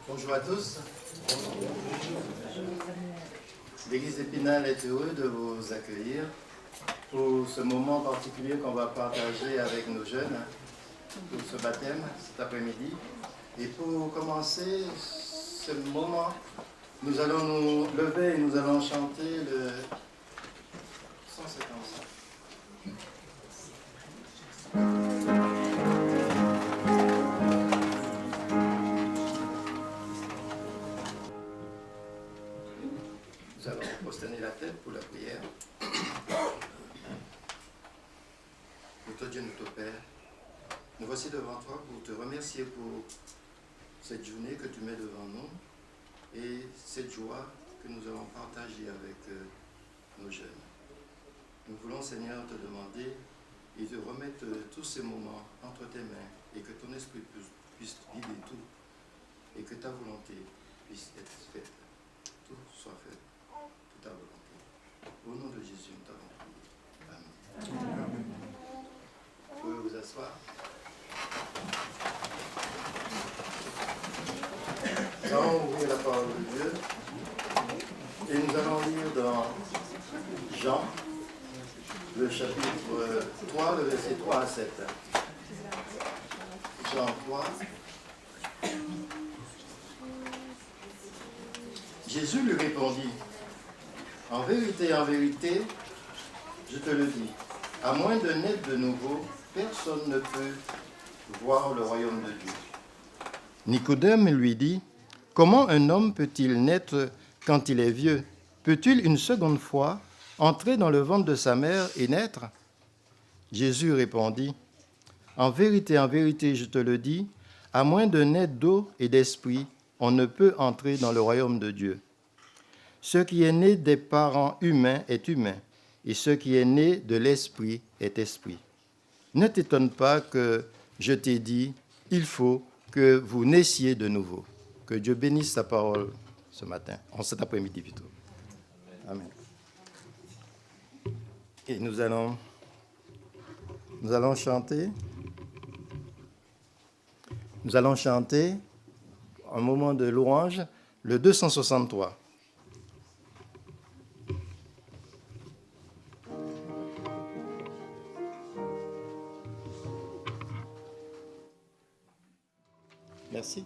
Bonjour à tous. L'Église d'Épinal est heureux de vous accueillir pour ce moment particulier qu'on va partager avec nos jeunes pour ce baptême cet après-midi. Et pour commencer ce moment, nous allons nous lever et nous allons chanter le 155. Nous allons prosterner la tête pour la prière. Notre Dieu, notre Père, nous voici devant toi pour te remercier pour cette journée que tu mets devant nous et cette joie que nous allons partager avec nos jeunes. Nous voulons, Seigneur, te demander et te remettre tous ces moments entre tes mains et que ton esprit puisse guider tout et que ta volonté puisse être faite. Tout soit fait, toute ta volonté. Au nom de Jésus, nous t'avons prié. Amen. Vous pouvez vous asseoir. Nous allons ouvrir la parole de Dieu et nous allons lire dans Jean, le chapitre 3, le verset 3 à 7. Jean 3. Jésus lui répondit, en vérité, je te le dis, à moins de naître de nouveau, personne ne peut voir le royaume de Dieu. Nicodème lui dit, comment un homme peut-il naître quand il est vieux? Peut-il une seconde fois entrer dans le ventre de sa mère et naître? Jésus répondit, en vérité, je te le dis, à moins de naître d'eau et d'esprit, on ne peut entrer dans le royaume de Dieu. Ce qui est né des parents humains est humain, et ce qui est né de l'esprit est esprit. Ne t'étonne pas que je t'ai dit, il faut que vous naissiez de nouveau. Que Dieu bénisse sa parole ce matin, en cet après-midi plutôt. Amen. Et nous allons chanter. Nous allons chanter un moment de louange, le 263. Merci.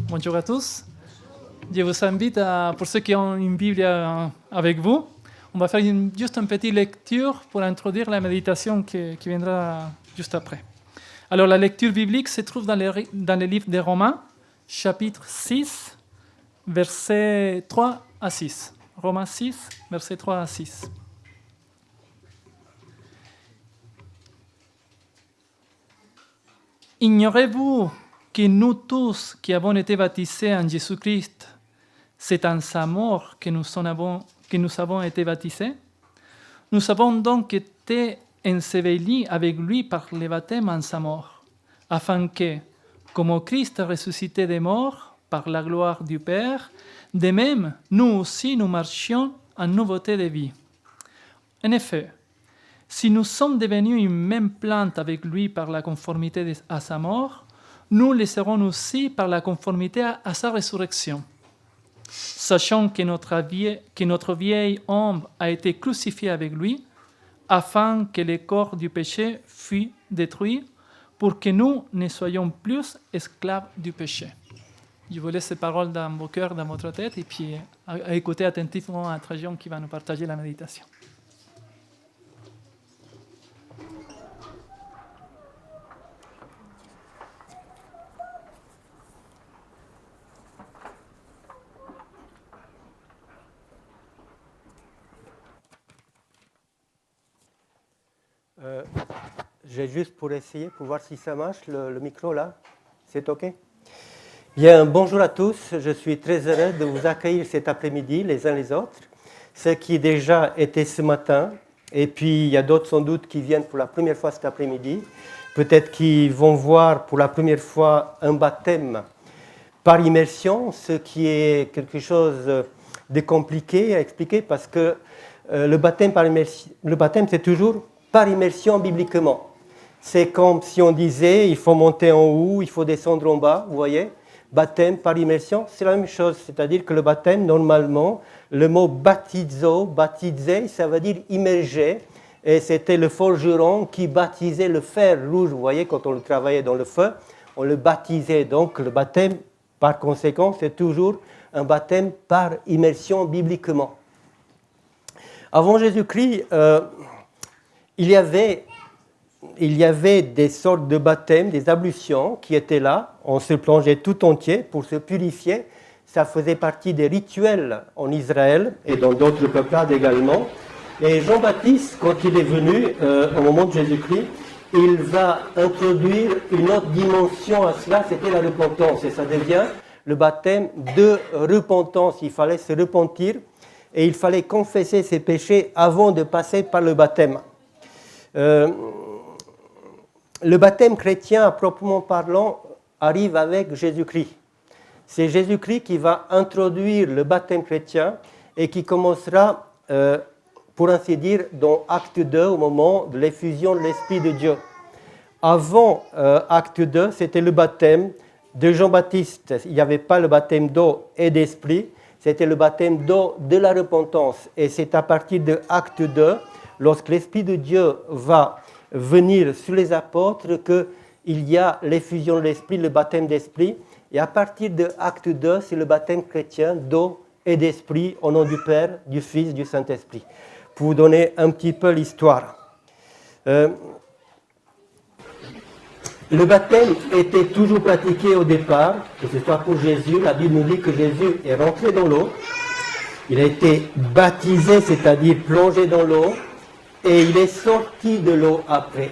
Bonjour à tous. Je vous invite, pour ceux qui ont une Bible avec vous, on va faire juste une petite lecture pour introduire la méditation qui viendra juste après. Alors, la lecture biblique se trouve dans le livre des Romains, chapitre 6, versets 3 à 6. Romains 6, versets 3 à 6. Ignorez-vous que nous tous qui avons été baptisés en Jésus-Christ, c'est en sa mort que nous avons été baptisés? Nous avons donc été ensevelis avec lui par le baptême en sa mort, afin que, comme Christ a ressuscité des morts par la gloire du Père, de même, nous aussi nous marchions en nouveauté de vie. En effet, si nous sommes devenus une même plante avec lui par la conformité à sa mort, nous le serons aussi par la conformité à sa résurrection. Sachant que notre vieil homme a été crucifié avec lui, afin que le corps du péché fût détruit, pour que nous ne soyons plus esclaves du péché. Je vous laisse ces paroles dans vos cœurs, dans votre tête, et puis à écouter attentivement à Trajan qui va nous partager la méditation. J'ai juste pour essayer, pour voir si ça marche, le micro là, c'est OK? Bien, bonjour à tous, je suis très heureux de vous accueillir cet après-midi, les uns les autres. Ceux qui déjà étaient ce matin, et puis il y a d'autres sans doute qui viennent pour la première fois cet après-midi, peut-être qui vont voir pour la première fois un baptême par immersion, ce qui est quelque chose de compliqué à expliquer parce que le baptême c'est toujours par immersion bibliquement. c'est comme si on disait il faut monter en haut, il faut descendre en bas, vous voyez. Baptême par immersion, c'est la même chose. C'est-à-dire que le baptême, normalement, le mot baptizo, baptiser, ça veut dire immerger. Et c'était le forgeron qui baptisait le fer rouge. Vous voyez, quand on le travaillait dans le feu, on le baptisait. Donc le baptême, par conséquent, c'est toujours un baptême par immersion bibliquement. Avant Jésus-Christ, il y avait des sortes de baptêmes, des ablutions qui étaient là. On se plongeait tout entier pour se purifier. Ça faisait partie des rituels en Israël et dans d'autres peuplades également. Et Jean-Baptiste, quand il est venu au moment de Jésus-Christ, il va introduire une autre dimension à cela, c'était la repentance. Et ça devient le baptême de repentance. Il fallait se repentir et il fallait confesser ses péchés avant de passer par le baptême. Le baptême chrétien, à proprement parlant, arrive avec Jésus-Christ. C'est Jésus-Christ qui va introduire le baptême chrétien et qui commencera, pour ainsi dire, dans Acte 2, au moment de l'effusion de l'Esprit de Dieu. Avant Acte 2, c'était le baptême de Jean-Baptiste. Il n'y avait pas le baptême d'eau et d'esprit, c'était le baptême d'eau de la repentance. Et c'est à partir de Acte 2, lorsque l'Esprit de Dieu va venir sur les apôtres, qu'il y a l'effusion de l'Esprit, le baptême d'Esprit. Et à partir de Acte 2, c'est le baptême chrétien d'eau et d'Esprit, au nom du Père, du Fils, du Saint-Esprit. Pour vous donner un petit peu l'histoire. Le baptême était toujours pratiqué au départ, que ce soit pour Jésus. La Bible nous dit que Jésus est rentré dans l'eau. Il a été baptisé, c'est-à-dire plongé dans l'eau, et il est sorti de l'eau après.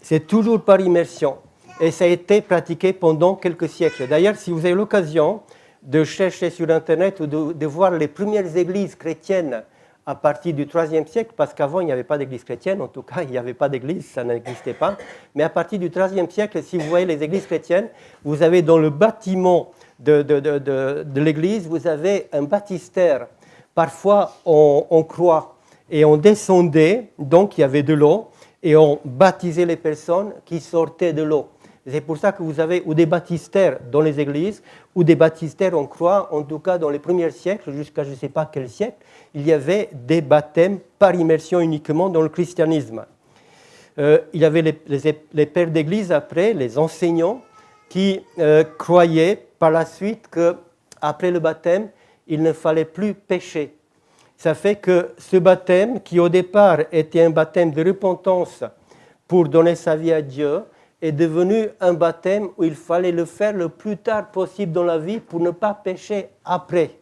C'est toujours par immersion. Et ça a été pratiqué pendant quelques siècles. D'ailleurs, si vous avez l'occasion de chercher sur Internet ou de voir les premières églises chrétiennes à partir du IIIe siècle, parce qu'avant, il n'y avait pas d'église chrétienne, en tout cas, il n'y avait pas d'église, ça n'existait pas. Mais à partir du IIIe siècle, si vous voyez les églises chrétiennes, vous avez dans le bâtiment de l'église, vous avez un baptistère, parfois en croix, et on descendait, donc il y avait de l'eau, et on baptisait les personnes qui sortaient de l'eau. C'est pour ça que vous avez ou des baptistères dans les églises, ou des baptistères en croix, en tout cas dans les premiers siècles, jusqu'à je ne sais pas quel siècle, il y avait des baptêmes par immersion uniquement dans le christianisme. Il y avait les pères d'église après, les enseignants, qui croyaient par la suite qu'après le baptême, il ne fallait plus pécher. Ça fait que ce baptême, qui au départ était un baptême de repentance pour donner sa vie à Dieu, est devenu un baptême où il fallait le faire le plus tard possible dans la vie pour ne pas pécher après.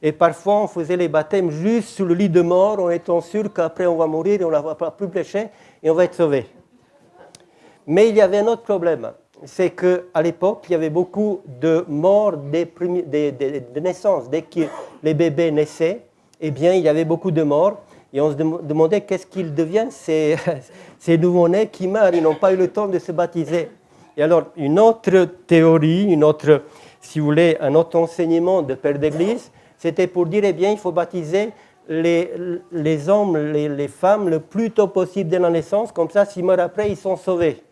Et parfois, on faisait les baptêmes juste sous le lit de mort, en étant sûr qu'après on va mourir et on ne va pas plus pécher et on va être sauvé. Mais il y avait un autre problème, c'est qu'à l'époque, il y avait beaucoup de morts de naissance. Dès que les bébés naissaient, eh bien, il y avait beaucoup de morts. Et on se demandait qu'est-ce qu'ils deviennent, ces nouveau-nés qui meurent, ils n'ont pas eu le temps de se baptiser. Et alors, une autre théorie, si vous voulez, un autre enseignement de père d'église, c'était pour dire, eh bien, il faut baptiser les hommes, les femmes, le plus tôt possible dès la naissance, comme ça, s'ils meurent après, ils sont sauvés.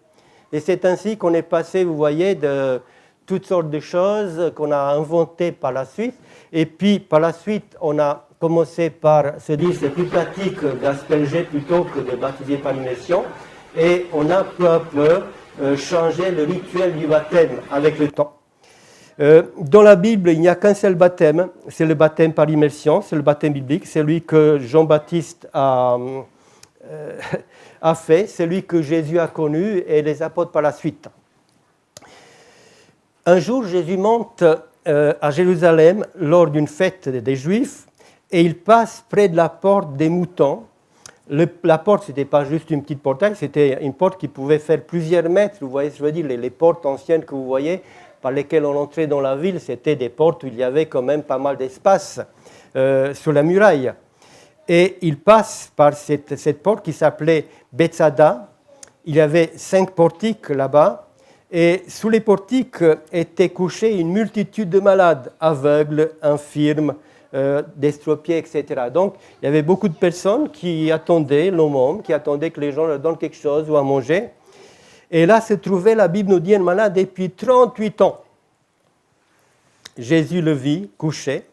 Et c'est ainsi qu'on est passé, vous voyez, de toutes sortes de choses qu'on a inventées par la suite. Et puis, par la suite, on a commencé par se dire c'est plus pratique d'asperger plutôt que de baptiser par immersion. Et on a peu à peu changé le rituel du baptême avec le temps. Dans la Bible, il n'y a qu'un seul baptême, c'est le baptême par immersion, c'est le baptême biblique, c'est celui que Jean-Baptiste a fait, celui que Jésus a connu et les apôtres par la suite. Un jour, Jésus monte à Jérusalem lors d'une fête des Juifs et il passe près de la porte des moutons. La porte, ce n'était pas juste une petite portail, c'était une porte qui pouvait faire plusieurs mètres. Vous voyez ce que je veux dire, les portes anciennes que vous voyez, par lesquelles on entrait dans la ville, c'était des portes où il y avait quand même pas mal d'espace sur la muraille. Et il passe par cette porte qui s'appelait Bethsada. Il y avait 5 portiques là-bas. Et sous les portiques étaient couchés une multitude de malades, aveugles, infirmes, d'estropiés, etc. Donc, il y avait beaucoup de personnes qui attendaient l'aumône, qui attendaient que les gens leur donnent quelque chose ou à manger. Et là se trouvait, la Bible nous dit, un malade depuis 38 ans. Jésus le vit, couché,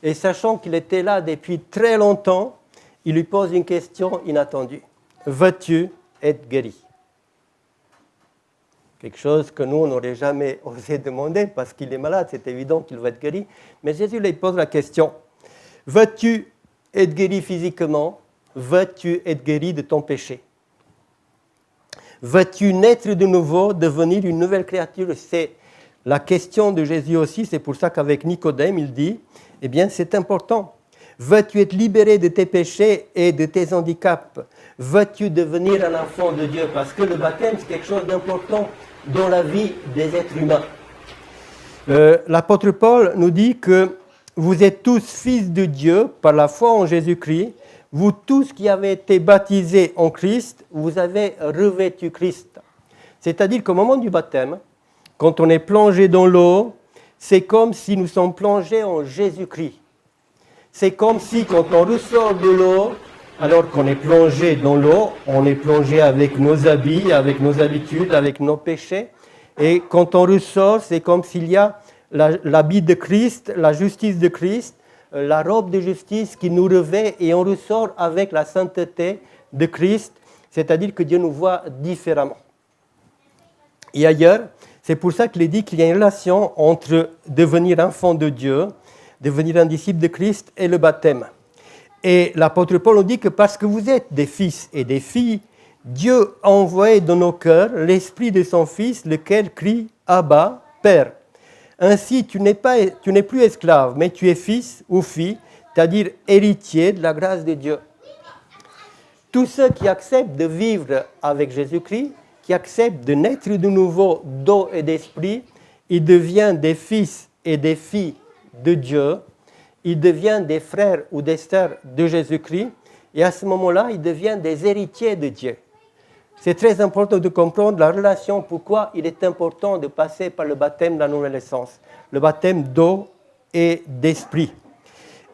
et sachant qu'il était là depuis très longtemps, il lui pose une question inattendue. Veux-tu être guéri? Quelque chose que nous, on n'aurait jamais osé demander parce qu'il est malade, c'est évident qu'il veut être guéri. Mais Jésus lui pose la question. Veux-tu être guéri physiquement? Veux-tu être guéri de ton péché? Veux-tu naître de nouveau, devenir une nouvelle créature? C'est la question de Jésus aussi, c'est pour ça qu'avec Nicodème, il dit, eh bien, c'est important. Veux-tu être libéré de tes péchés et de tes handicaps? Veux-tu devenir un enfant de Dieu? Parce que le baptême, c'est quelque chose d'important dans la vie des êtres humains. L'apôtre Paul nous dit que vous êtes tous fils de Dieu par la foi en Jésus-Christ. Vous tous qui avez été baptisés en Christ, vous avez revêtu Christ. C'est-à-dire qu'au moment du baptême, quand on est plongé dans l'eau, c'est comme si nous sommes plongés en Jésus-Christ. C'est comme si quand on ressort de l'eau, alors qu'on est plongé dans l'eau, on est plongé avec nos habits, avec nos habitudes, avec nos péchés. Et quand on ressort, c'est comme s'il y a l'habit de Christ, la justice de Christ, la robe de justice qui nous revêt et on ressort avec la sainteté de Christ, c'est-à-dire que Dieu nous voit différemment. Et ailleurs, c'est pour ça qu'il est dit qu'il y a une relation entre devenir enfant de Dieu, devenir un disciple de Christ et le baptême. Et l'apôtre Paul nous dit que parce que vous êtes des fils et des filles, Dieu a envoyé dans nos cœurs l'esprit de son Fils, lequel crie « Abba, Père ». Ainsi, tu n'es plus esclave, mais tu es fils ou fille, c'est-à-dire héritier de la grâce de Dieu. Tous ceux qui acceptent de vivre avec Jésus-Christ, qui acceptent de naître de nouveau d'eau et d'esprit, ils deviennent des fils et des filles de Dieu, ils deviennent des frères ou des sœurs de Jésus-Christ, et à ce moment-là, ils deviennent des héritiers de Dieu. C'est très important de comprendre la relation, pourquoi il est important de passer par le baptême de la nouvelle naissance, le baptême d'eau et d'esprit.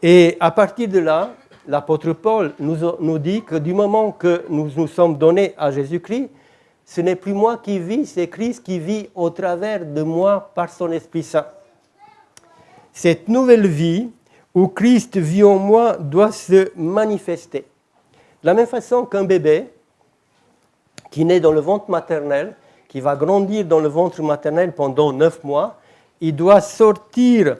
Et à partir de là, l'apôtre Paul nous dit que du moment que nous nous sommes donnés à Jésus-Christ, ce n'est plus moi qui vis, c'est Christ qui vit au travers de moi par son Esprit Saint. Cette nouvelle vie où Christ vit en moi doit se manifester. De la même façon qu'un bébé qui naît dans le ventre maternel, qui va grandir dans le ventre maternel pendant 9 mois, il doit sortir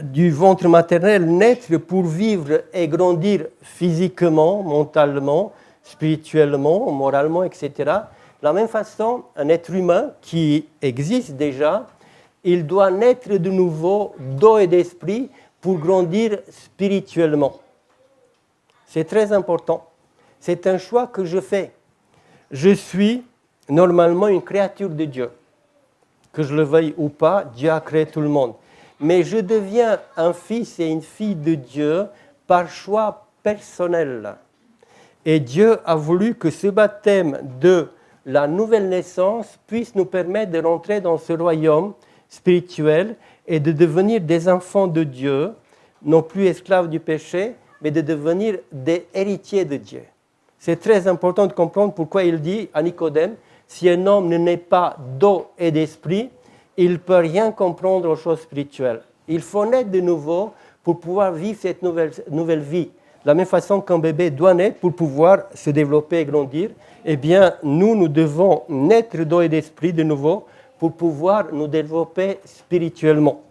du ventre maternel, naître pour vivre et grandir physiquement, mentalement, spirituellement, moralement, etc. De la même façon, un être humain qui existe déjà, il doit naître de nouveau d'eau et d'esprit pour grandir spirituellement. C'est très important. C'est un choix que je fais. Je suis normalement une créature de Dieu. Que je le veuille ou pas, Dieu a créé tout le monde. Mais je deviens un fils et une fille de Dieu par choix personnel. Et Dieu a voulu que ce baptême de la nouvelle naissance puisse nous permettre de rentrer dans ce royaume spirituel et de devenir des enfants de Dieu, non plus esclaves du péché, mais de devenir des héritiers de Dieu. C'est très important de comprendre pourquoi il dit à Nicodème, si un homme ne naît pas d'eau et d'esprit, il ne peut rien comprendre aux choses spirituelles. Il faut naître de nouveau pour pouvoir vivre cette nouvelle vie. De la même façon qu'un bébé doit naître pour pouvoir se développer et grandir, eh bien, nous devons naître d'eau et d'esprit de nouveau pour pouvoir nous développer spirituellement.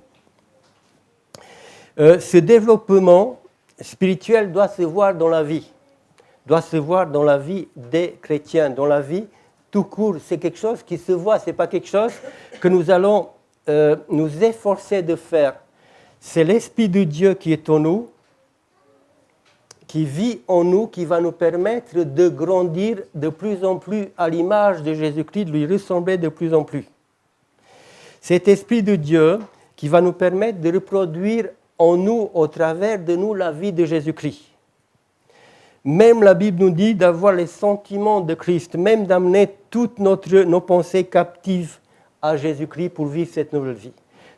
Ce développement spirituel doit se voir dans la vie. Doit se voir dans la vie des chrétiens, dans la vie tout court. C'est quelque chose qui se voit, ce n'est pas quelque chose que nous allons nous efforcer de faire. C'est l'Esprit de Dieu qui est en nous, qui vit en nous, qui va nous permettre de grandir de plus en plus à l'image de Jésus-Christ, de lui ressembler de plus en plus. Cet Esprit de Dieu qui va nous permettre de reproduire en nous, au travers de nous, la vie de Jésus-Christ. Même la Bible nous dit d'avoir les sentiments de Christ, même d'amener toutes nos pensées captives à Jésus-Christ pour vivre cette nouvelle vie.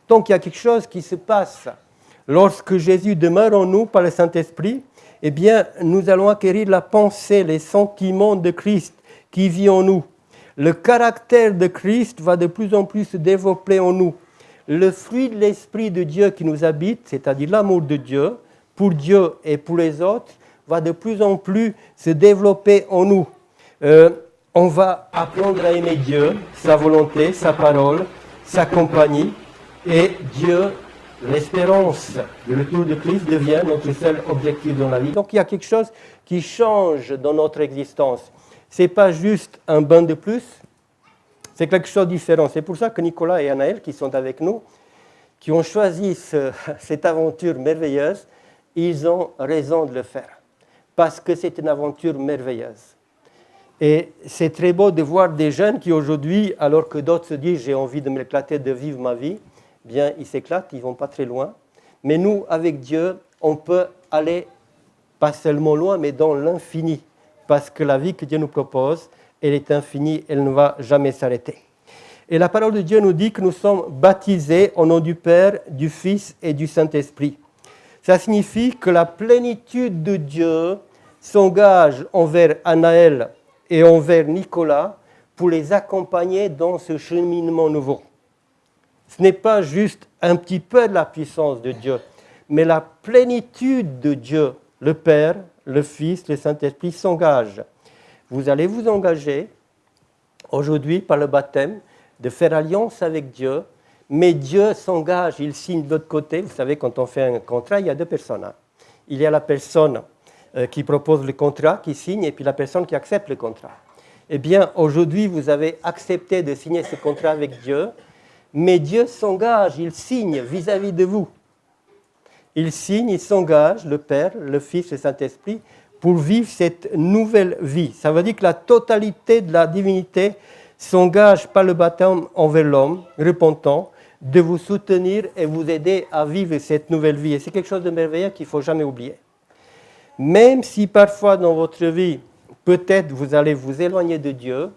Donc il y a quelque chose qui se passe. Lorsque Jésus demeure en nous par le Saint-Esprit, eh bien, nous allons acquérir la pensée, les sentiments de Christ qui vit en nous. Le caractère de Christ va de plus en plus se développer en nous. Le fruit de l'Esprit de Dieu qui nous habite, c'est-à-dire l'amour de Dieu, pour Dieu et pour les autres, va de plus en plus se développer en nous. On va apprendre à aimer Dieu, sa volonté, sa parole, sa compagnie, et Dieu, l'espérance du retour de Christ devient notre seul objectif dans la vie. Donc il y a quelque chose qui change dans notre existence. Ce n'est pas juste un bain de plus, c'est quelque chose de différent. C'est pour ça que Nicolas et Anaël, qui sont avec nous, qui ont choisi cette aventure merveilleuse, ils ont raison de le faire. Parce que c'est une aventure merveilleuse. Et c'est très beau de voir des jeunes qui aujourd'hui, alors que d'autres se disent « j'ai envie de m'éclater, de vivre ma vie », bien ils s'éclatent, ils ne vont pas très loin. Mais nous, avec Dieu, on peut aller pas seulement loin, mais dans l'infini. Parce que la vie que Dieu nous propose, elle est infinie, elle ne va jamais s'arrêter. Et la parole de Dieu nous dit que nous sommes baptisés au nom du Père, du Fils et du Saint-Esprit. Ça signifie que la plénitude de Dieu s'engage envers Anaël et envers Nicolas pour les accompagner dans ce cheminement nouveau. Ce n'est pas juste un petit peu de la puissance de Dieu, mais la plénitude de Dieu, le Père, le Fils, le Saint-Esprit s'engagent. Vous allez vous engager aujourd'hui par le baptême de faire alliance avec Dieu, mais Dieu s'engage, il signe de l'autre côté. Vous savez, quand on fait un contrat, il y a deux personnes. Il y a la personne qui propose le contrat, qui signe, et puis la personne qui accepte le contrat. Eh bien, aujourd'hui, vous avez accepté de signer ce contrat avec Dieu, mais Dieu s'engage, il signe vis-à-vis de vous. Il signe, il s'engage, le Père, le Fils, le Saint-Esprit, pour vivre cette nouvelle vie. Ça veut dire que la totalité de la divinité s'engage par le baptême envers l'homme, repentant, de vous soutenir et vous aider à vivre cette nouvelle vie. Et c'est quelque chose de merveilleux qu'il ne faut jamais oublier. Même si parfois dans votre vie, peut-être vous allez vous éloigner de Dieu,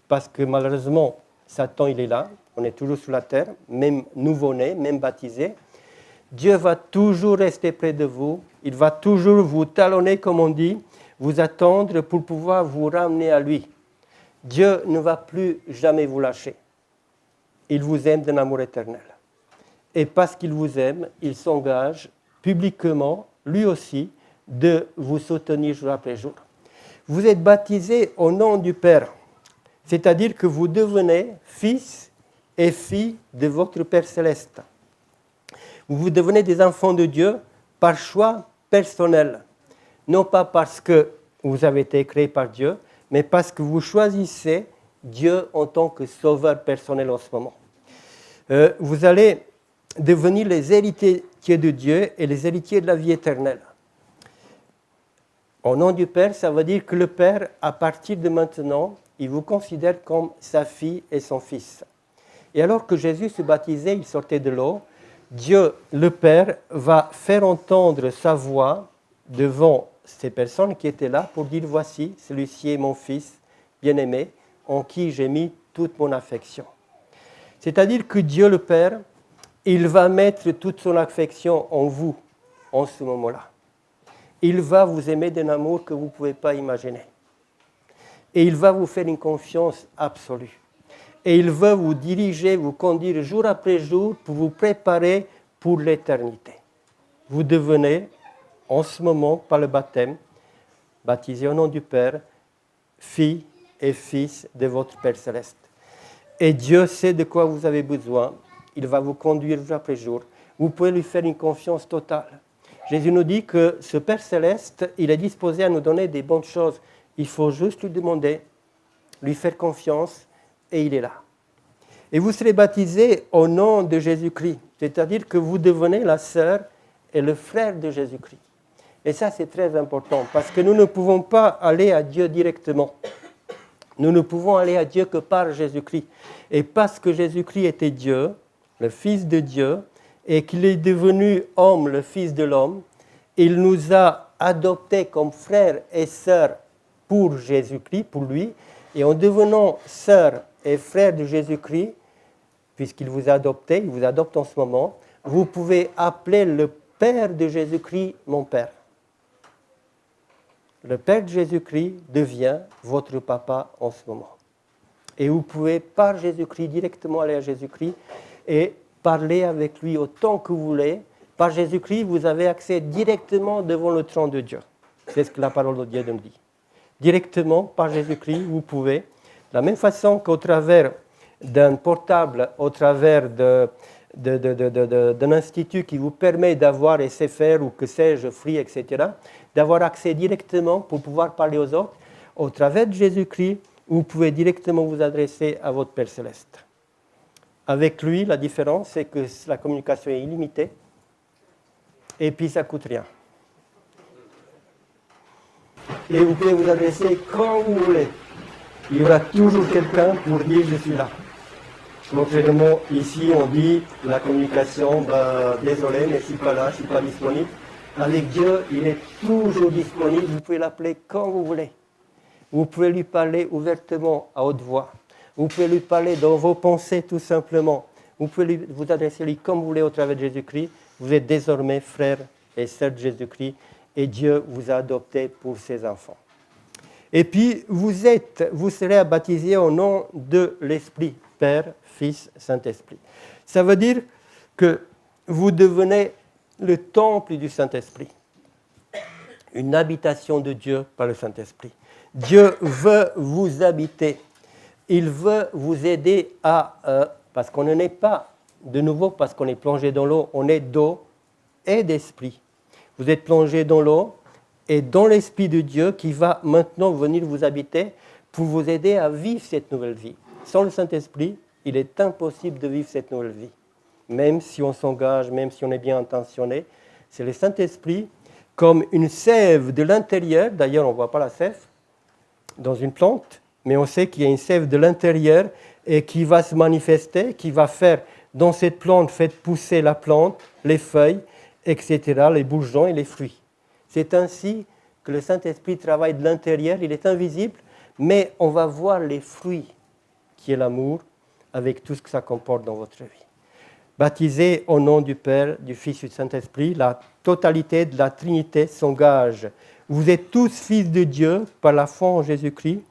parce que malheureusement, Satan, il est là, on est toujours sur la terre, même nouveau-né, même baptisé, Dieu va toujours rester près de vous, il va toujours vous talonner, comme on dit, vous attendre pour pouvoir vous ramener à lui. Dieu ne va plus jamais vous lâcher. Il vous aime d'un amour éternel. Et parce qu'il vous aime, il s'engage publiquement, lui aussi, de vous soutenir jour après jour. Vous êtes baptisés au nom du Père, c'est-à-dire que vous devenez fils et filles de votre Père céleste. Vous devenez des enfants de Dieu par choix personnel, non pas parce que vous avez été créés par Dieu, mais parce que vous choisissez Dieu en tant que sauveur personnel en ce moment. Vous allez devenir les héritiers de Dieu et les héritiers de la vie éternelle. Au nom du Père, ça veut dire que le Père, à partir de maintenant, il vous considère comme sa fille et son fils. Et alors que Jésus se baptisait, il sortait de l'eau, Dieu, le Père, va faire entendre sa voix devant ces personnes qui étaient là pour dire « Voici, celui-ci est mon fils bien-aimé, en qui j'ai mis toute mon affection. » C'est-à-dire que Dieu, le Père, il va mettre toute son affection en vous, en ce moment-là. Il va vous aimer d'un amour que vous ne pouvez pas imaginer. Et il va vous faire une confiance absolue. Et il veut vous diriger, vous conduire jour après jour pour vous préparer pour l'éternité. Vous devenez, en ce moment, par le baptême, baptisé au nom du Père, fille et fils de votre Père céleste. Et Dieu sait de quoi vous avez besoin. Il va vous conduire jour après jour. Vous pouvez lui faire une confiance totale. Jésus nous dit que ce Père céleste, il est disposé à nous donner des bonnes choses. Il faut juste lui demander, lui faire confiance, et il est là. Et vous serez baptisés au nom de Jésus-Christ, c'est-à-dire que vous devenez la sœur et le frère de Jésus-Christ. Et ça, c'est très important, parce que nous ne pouvons pas aller à Dieu directement. Nous ne pouvons aller à Dieu que par Jésus-Christ. Et parce que Jésus-Christ était Dieu, le Fils de Dieu, et qu'il est devenu homme, le Fils de l'homme, il nous a adoptés comme frères et sœurs pour Jésus-Christ, pour lui, et en devenant sœurs et frères de Jésus-Christ, puisqu'il vous a adopté, il vous adopte en ce moment, vous pouvez appeler le Père de Jésus-Christ mon Père. Le Père de Jésus-Christ devient votre papa en ce moment. Et vous pouvez, par Jésus-Christ, directement aller à Jésus-Christ et parler avec lui autant que vous voulez. Par Jésus-Christ, vous avez accès directement devant le trône de Dieu. C'est ce que la parole de Dieu nous dit. Directement, par Jésus-Christ, vous pouvez, de la même façon qu'au travers d'un portable, au travers d'un institut qui vous permet d'avoir SFR ou que sais-je, Free, etc., d'avoir accès directement pour pouvoir parler aux autres, au travers de Jésus-Christ, vous pouvez directement vous adresser à votre Père Céleste. Avec lui, la différence, c'est que la communication est illimitée et puis ça ne coûte rien. Et vous pouvez vous adresser quand vous voulez. Il y aura toujours quelqu'un pour dire « je suis là ». Contrairement, ici, on dit la communication, désolé, mais je ne suis pas là, je ne suis pas disponible. Avec Dieu, il est toujours disponible, vous pouvez l'appeler quand vous voulez. Vous pouvez lui parler ouvertement, à haute voix. Vous pouvez lui parler dans vos pensées, tout simplement. Vous pouvez vous adresser à lui comme vous voulez au travers de Jésus-Christ. Vous êtes désormais frères et sœurs de Jésus-Christ et Dieu vous a adoptés pour ses enfants. Et puis, vous serez baptisés au nom de l'Esprit, Père, Fils, Saint-Esprit. Ça veut dire que vous devenez le temple du Saint-Esprit, une habitation de Dieu par le Saint-Esprit. Dieu veut vous habiter. Il veut vous aider parce qu'on ne est pas, de nouveau, parce qu'on est plongé dans l'eau, on est d'eau et d'esprit. Vous êtes plongé dans l'eau et dans l'Esprit de Dieu qui va maintenant venir vous habiter pour vous aider à vivre cette nouvelle vie. Sans le Saint-Esprit, il est impossible de vivre cette nouvelle vie. Même si on s'engage, même si on est bien intentionné, c'est le Saint-Esprit comme une sève de l'intérieur. D'ailleurs, on ne voit pas la sève dans une plante, mais on sait qu'il y a une sève de l'intérieur et qui va se manifester, qui va faire dans cette plante, faire pousser la plante, les feuilles, etc., les bourgeons et les fruits. C'est ainsi que le Saint-Esprit travaille de l'intérieur, il est invisible, mais on va voir les fruits, qui est l'amour, avec tout ce que ça comporte dans votre vie. Baptisés au nom du Père, du Fils et du Saint-Esprit, la totalité de la Trinité s'engage. Vous êtes tous fils de Dieu par la foi en Jésus-Christ.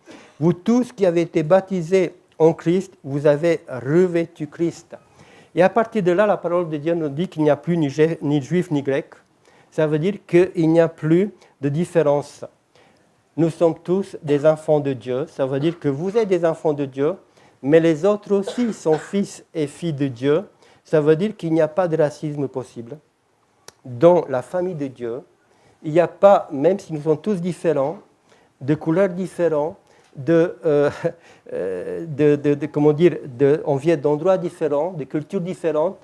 Vous tous qui avez été baptisés en Christ, vous avez revêtu Christ. Et à partir de là, la parole de Dieu nous dit qu'il n'y a plus ni juif ni grec. Ça veut dire qu'il n'y a plus de différence. Nous sommes tous des enfants de Dieu. Ça veut dire que vous êtes des enfants de Dieu, mais les autres aussi sont fils et filles de Dieu. Ça veut dire qu'il n'y a pas de racisme possible. Dans la famille de Dieu, il n'y a pas, même si nous sommes tous différents, de couleurs différentes, on vient d'endroits différents, de cultures différentes,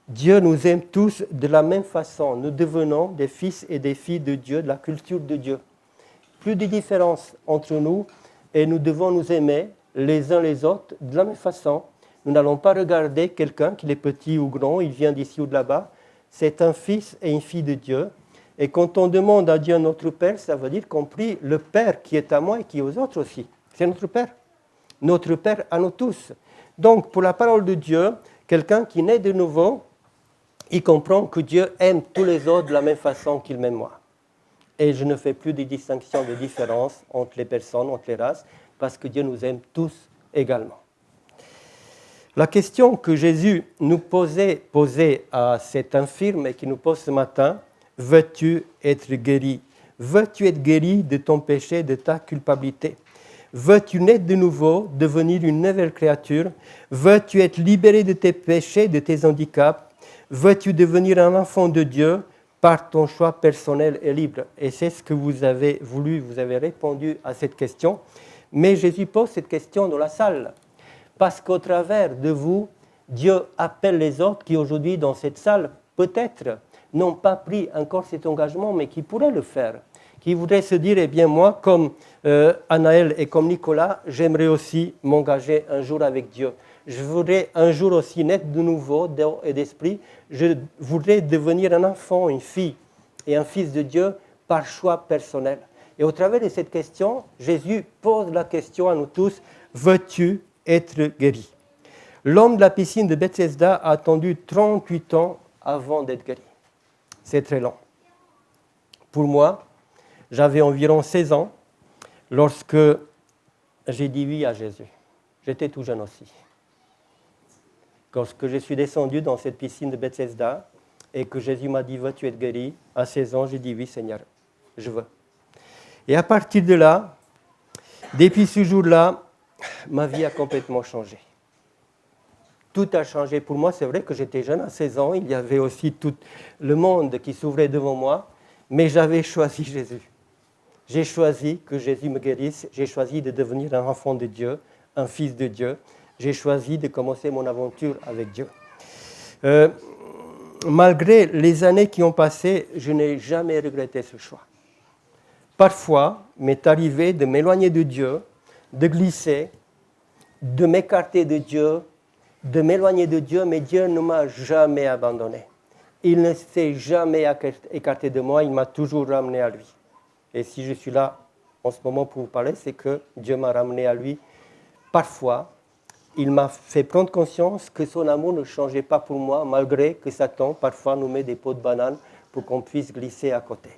Dieu nous aime tous de la même façon. Nous devenons des fils et des filles de Dieu, de la culture de Dieu. Plus de différence entre nous et nous devons nous aimer les uns les autres de la même façon. Nous n'allons pas regarder quelqu'un, qu'il est petit ou grand, il vient d'ici ou de là-bas. C'est un fils et une fille de Dieu. Et quand on demande à Dieu notre Père, ça veut dire qu'on prie le Père qui est à moi et qui est aux autres aussi. C'est notre Père. Notre Père à nous tous. Donc, pour la parole de Dieu, quelqu'un qui naît de nouveau, il comprend que Dieu aime tous les autres de la même façon qu'il m'aime moi. Et je ne fais plus de distinction, de différence entre les personnes, entre les races, parce que Dieu nous aime tous également. La question que Jésus nous posait à cet infirme et qui nous pose ce matin, veux-tu être guéri? Veux-tu être guéri de ton péché, de ta culpabilité? Veux-tu naître de nouveau, devenir une nouvelle créature? Veux-tu être libéré de tes péchés, de tes handicaps? Veux-tu devenir un enfant de Dieu par ton choix personnel et libre? Et c'est ce que vous avez voulu, vous avez répondu à cette question. Mais Jésus pose cette question dans la salle. Parce qu'au travers de vous, Dieu appelle les autres qui aujourd'hui dans cette salle, peut-être, n'ont pas pris encore cet engagement, mais qui pourraient le faire. Qui voudraient se dire, eh bien moi, comme Anaël et comme Nicolas, j'aimerais aussi m'engager un jour avec Dieu. Je voudrais un jour aussi naître de nouveau d'eau et d'esprit. Je voudrais devenir un enfant, une fille et un fils de Dieu par choix personnel. Et au travers de cette question, Jésus pose la question à nous tous, veux-tu être guéri? L'homme de la piscine de Bethesda a attendu 38 ans avant d'être guéri. C'est très long. Pour moi, j'avais environ 16 ans lorsque j'ai dit oui à Jésus. J'étais tout jeune aussi. Lorsque je suis descendu dans cette piscine de Bethesda et que Jésus m'a dit « Veux-tu être guéri ?» À 16 ans, j'ai dit « Oui, Seigneur, je veux. » Et à partir de là, depuis ce jour-là, ma vie a complètement changé. Tout a changé pour moi. C'est vrai que j'étais jeune à 16 ans, il y avait aussi tout le monde qui s'ouvrait devant moi, mais j'avais choisi Jésus. J'ai choisi que Jésus me guérisse, j'ai choisi de devenir un enfant de Dieu, un fils de Dieu. J'ai choisi de commencer mon aventure avec Dieu. Malgré les années qui ont passé, je n'ai jamais regretté ce choix. Parfois, il m'est arrivé de m'éloigner de Dieu, de glisser, de m'écarter de Dieu, de m'éloigner de Dieu, mais Dieu ne m'a jamais abandonné. Il ne s'est jamais écarté de moi, il m'a toujours ramené à lui. Et si je suis là en ce moment pour vous parler, c'est que Dieu m'a ramené à lui. Parfois, il m'a fait prendre conscience que son amour ne changeait pas pour moi, malgré que Satan parfois nous met des pots de banane pour qu'on puisse glisser à côté.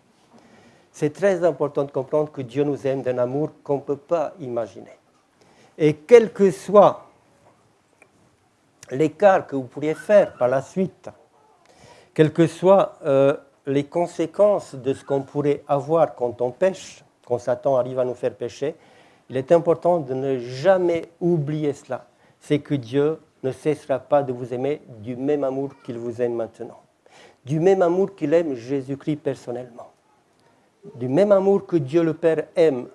C'est très important de comprendre que Dieu nous aime d'un amour qu'on ne peut pas imaginer. Et quel que soit l'écart que vous pourriez faire par la suite, quelles que soient les conséquences de ce qu'on pourrait avoir quand on pêche, quand Satan arrive à nous faire pécher, il est important de ne jamais oublier cela. C'est que Dieu ne cessera pas de vous aimer du même amour qu'il vous aime maintenant. Du même amour qu'il aime Jésus-Christ personnellement. Du même amour que Dieu le Père aime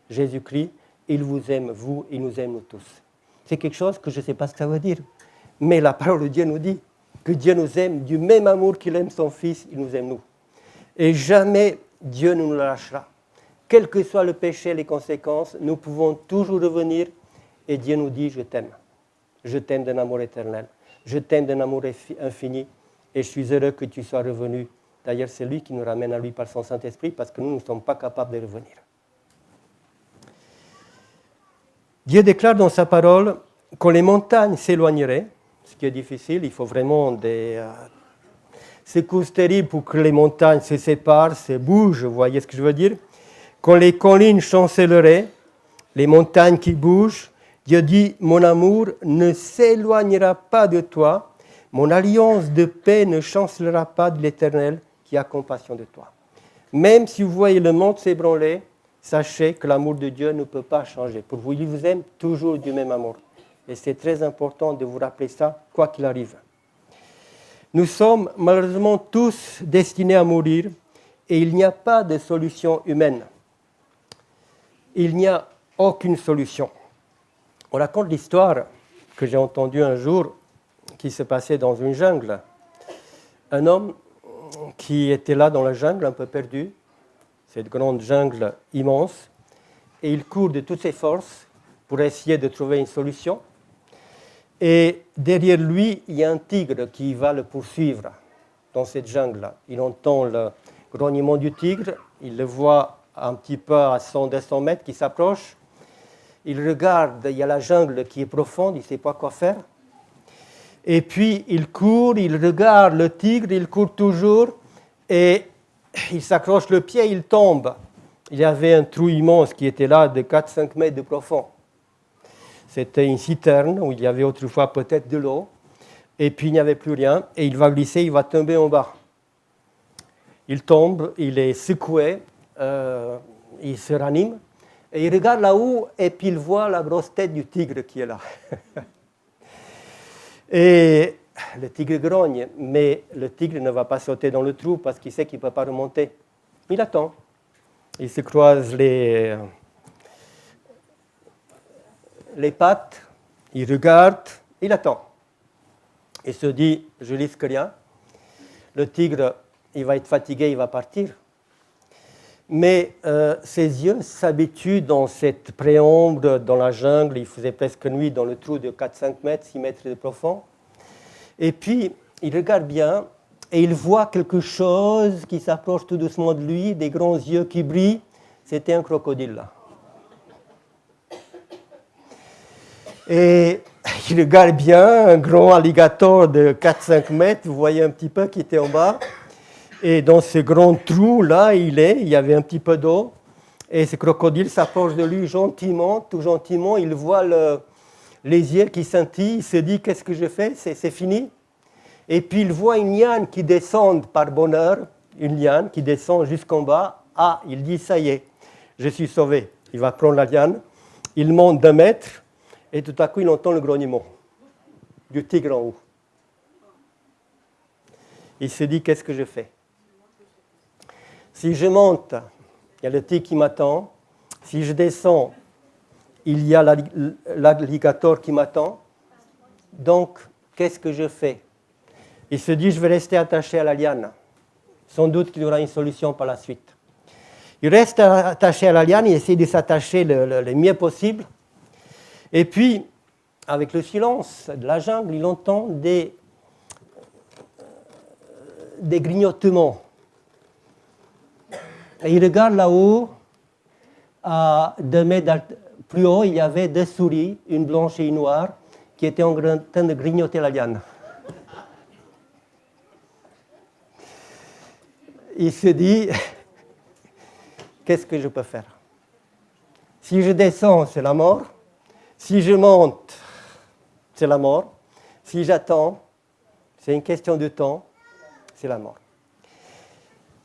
Jésus-Christ, il vous aime, vous, il nous aime nous tous. C'est quelque chose que je ne sais pas ce que ça veut dire. Mais la parole de Dieu nous dit que Dieu nous aime du même amour qu'il aime son Fils, il nous aime nous. Et jamais Dieu ne nous lâchera. Quel que soit le péché, les conséquences, nous pouvons toujours revenir et Dieu nous dit « Je t'aime. Je t'aime d'un amour éternel. Je t'aime d'un amour infini et je suis heureux que tu sois revenu. » D'ailleurs, c'est lui qui nous ramène à lui par son Saint-Esprit parce que nous ne sommes pas capables de revenir. Dieu déclare dans sa parole quand les montagnes s'éloigneraient, ce qui est difficile, il faut vraiment des secousses terribles pour que les montagnes se séparent, se bougent, vous voyez ce que je veux dire? Quand les collines chancelleraient, les montagnes qui bougent, Dieu dit « Mon amour ne s'éloignera pas de toi, mon alliance de paix ne chancellera pas de l'Éternel qui a compassion de toi. » Même si vous voyez le monde s'ébranler, sachez que l'amour de Dieu ne peut pas changer. Pour vous, il vous aime toujours du même amour. Et c'est très important de vous rappeler ça, quoi qu'il arrive. Nous sommes malheureusement tous destinés à mourir et il n'y a pas de solution humaine. Il n'y a aucune solution. On raconte l'histoire que j'ai entendue un jour qui se passait dans une jungle. Un homme qui était là dans la jungle, un peu perdu, cette grande jungle immense, et il court de toutes ses forces pour essayer de trouver une solution. Et derrière lui, il y a un tigre qui va le poursuivre dans cette jungle. Il entend le grognement du tigre, il le voit un petit peu à 100-200 mètres qui s'approche. Il regarde, il y a la jungle qui est profonde, il ne sait pas quoi faire. Et puis il court, il regarde le tigre, il court toujours et il s'accroche le pied, il tombe. Il y avait un trou immense qui était là de 4-5 mètres de profond. C'était une citerne où il y avait autrefois peut-être de l'eau. Et puis il n'y avait plus rien et il va glisser, il va tomber en bas. Il tombe, il est secoué, il se ranime. Et il regarde là-haut et puis il voit la grosse tête du tigre qui est là. Et le tigre grogne, mais le tigre ne va pas sauter dans le trou parce qu'il sait qu'il ne peut pas remonter. Il attend. Il se croise les pattes, il regarde, il attend. Il se dit, je risque rien. Le tigre, il va être fatigué, il va partir. Mais ses yeux s'habituent dans cette préombre, dans la jungle, il faisait presque nuit dans le trou de 4-5 mètres, 6 mètres de profond. Et puis, il regarde bien et il voit quelque chose qui s'approche tout doucement de lui, des grands yeux qui brillent. C'était un crocodile là. Et il regarde bien, un grand alligator de 4-5 mètres, vous voyez un petit peu qui était en bas. Et dans ce grand trou, là, il y avait un petit peu d'eau. Et ce crocodile s'approche de lui gentiment, tout gentiment. Il voit les yeux qui scintillent, il se dit qu'est-ce que je fais, c'est fini. Et puis il voit une liane qui descend par bonheur, une liane qui descend jusqu'en bas. Ah, il dit ça y est, je suis sauvé. Il va prendre la liane, il monte d'1 mètre et tout à coup il entend le grognement du tigre en haut. Il se dit qu'est-ce que je fais? Si je monte, il y a le tigre qui m'attend. Si je descends, il y a l'alligator qui m'attend. Donc, qu'est-ce que je fais? Il se dit, je vais rester attaché à la liane. Sans doute qu'il y aura une solution par la suite. Il reste attaché à la liane, il essaie de s'attacher le mieux possible. Et puis, avec le silence de la jungle, il entend des grignotements. Et il regarde là-haut, à 2 mètres plus haut, il y avait 2 souris, une blanche et une noire, qui étaient en train de grignoter la liane. Il se dit, qu'est-ce que je peux faire? Si je descends, c'est la mort. Si je monte, c'est la mort. Si j'attends, c'est une question de temps, c'est la mort.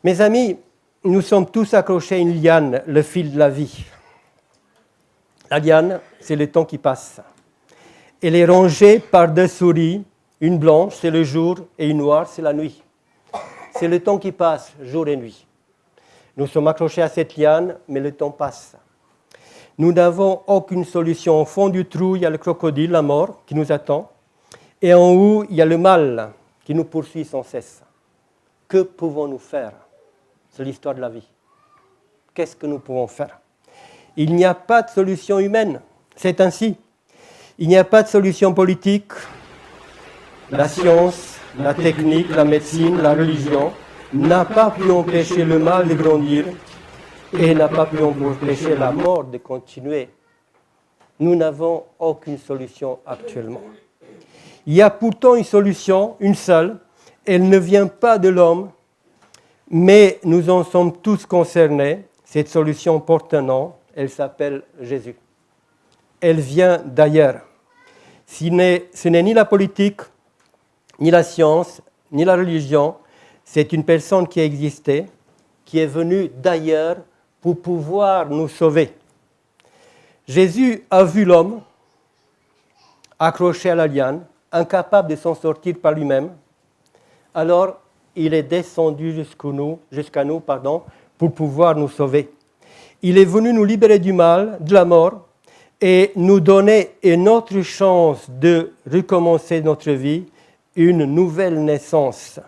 Mes amis, nous sommes tous accrochés à une liane, le fil de la vie. La liane, c'est le temps qui passe. Elle est rongée par 2 souris, une blanche, c'est le jour, et une noire, c'est la nuit. C'est le temps qui passe, jour et nuit. Nous sommes accrochés à cette liane, mais le temps passe. Nous n'avons aucune solution. Au fond du trou, il y a le crocodile, la mort, qui nous attend. Et en haut, il y a le mal qui nous poursuit sans cesse. Que pouvons-nous faire? C'est l'histoire de la vie. Qu'est-ce que nous pouvons faire? Il n'y a pas de solution humaine. C'est ainsi. Il n'y a pas de solution politique. La science, la technique, la médecine, la religion n'a pas pu empêcher le mal de grandir et n'a pas pu empêcher la mort de continuer. Nous n'avons aucune solution actuellement. Il y a pourtant une solution, une seule. Elle ne vient pas de l'homme, mais nous en sommes tous concernés. Cette solution porte un nom, elle s'appelle Jésus. Elle vient d'ailleurs. Ce n'est ni la politique, ni la science, ni la religion. C'est une personne qui a existé, qui est venue d'ailleurs pour pouvoir nous sauver. Jésus a vu l'homme accroché à la liane, incapable de s'en sortir par lui-même. Alors, il est descendu jusqu'à nous, pour pouvoir nous sauver. Il est venu nous libérer du mal, de la mort, et nous donner une autre chance de recommencer notre vie, une nouvelle naissance.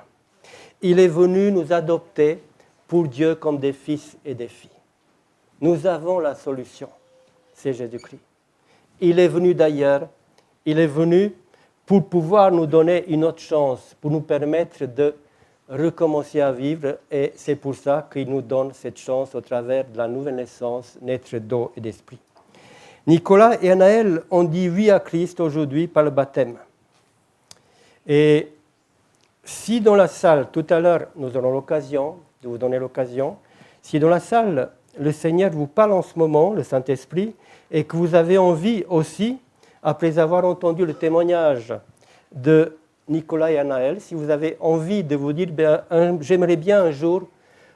Il est venu nous adopter pour Dieu comme des fils et des filles. Nous avons la solution, c'est Jésus-Christ. Il est venu d'ailleurs, il est venu pour pouvoir nous donner une autre chance, pour nous permettre de recommencer à vivre, et c'est pour ça qu'il nous donne cette chance au travers de la nouvelle naissance, naître d'eau et d'esprit. Nicolas et Anaël ont dit oui à Christ aujourd'hui par le baptême. Et si dans la salle, tout à l'heure, nous aurons l'occasion de vous donner l'occasion, si dans la salle, le Seigneur vous parle en ce moment, le Saint-Esprit, et que vous avez envie aussi, après avoir entendu le témoignage de Nicolas et Anaël, si vous avez envie de vous dire, j'aimerais bien un jour,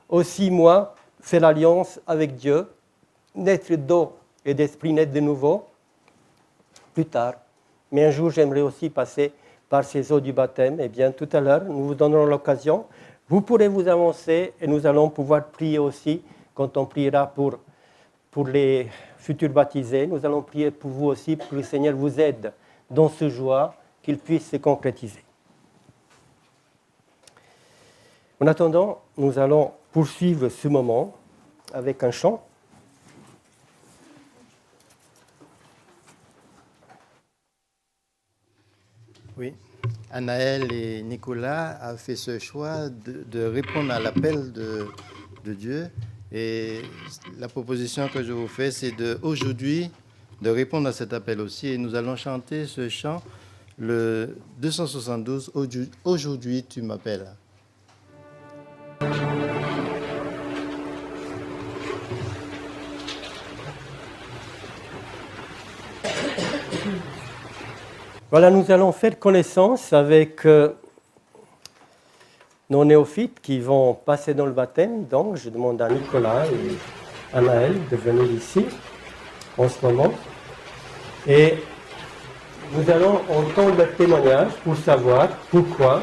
aussi moi, faire l'alliance avec Dieu, naître d'eau et d'esprit, naître de nouveau, plus tard. Mais un jour, j'aimerais aussi passer par ces eaux du baptême. Eh bien, tout à l'heure, nous vous donnerons l'occasion. Vous pourrez vous avancer et nous allons pouvoir prier aussi quand on priera pour les futurs baptisés. Nous allons prier pour vous aussi, pour que le Seigneur vous aide dans ce joie, qu'il puisse se concrétiser. En attendant, nous allons poursuivre ce moment avec un chant. Oui, Anaël et Nicolas ont fait ce choix de répondre à l'appel de Dieu. Et la proposition que je vous fais, c'est aujourd'hui de répondre à cet appel aussi. Et nous allons chanter ce chant, le 272, « Aujourd'hui tu m'appelles ». Voilà, nous allons faire connaissance avec nos néophytes qui vont passer dans le baptême. Donc, je demande à Nicolas et à Naël de venir ici en ce moment. Et nous allons entendre leur témoignage pour savoir pourquoi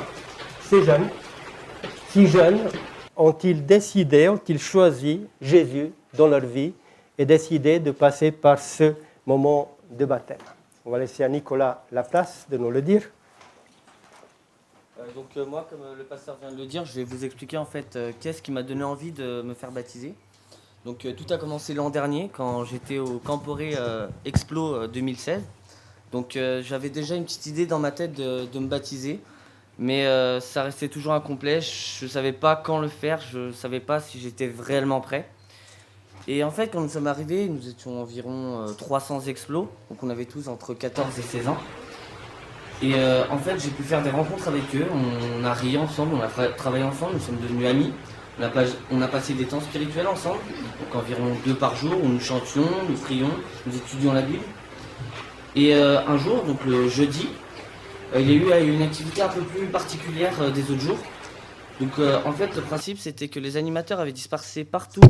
ces jeunes, si jeunes, ont-ils décidé, ont-ils choisi Jésus dans leur vie et décidé de passer par ce moment de baptême. On va laisser à Nicolas la place de nous le dire. Moi, comme le pasteur vient de le dire, je vais vous expliquer en fait qu'est-ce qui m'a donné envie de me faire baptiser. Donc tout a commencé l'an dernier quand j'étais au Camporé Explo 2016. Donc j'avais déjà une petite idée dans ma tête de me baptiser, mais ça restait toujours incomplet. Je ne savais pas quand le faire, je ne savais pas si j'étais réellement prêt. Et en fait, quand nous sommes arrivés, nous étions environ 300 explos, donc on avait tous entre 14 et 16 ans. Et en fait, j'ai pu faire des rencontres avec eux, on a ri ensemble, on a travaillé ensemble, nous sommes devenus amis. On a passé des temps spirituels ensemble, donc environ 2 par jour, où nous chantions, nous prions, nous étudions la Bible. Et un jour, donc le jeudi, il y a eu une activité un peu plus particulière des autres jours. Donc en fait, le principe, c'était que les animateurs avaient dispersé partout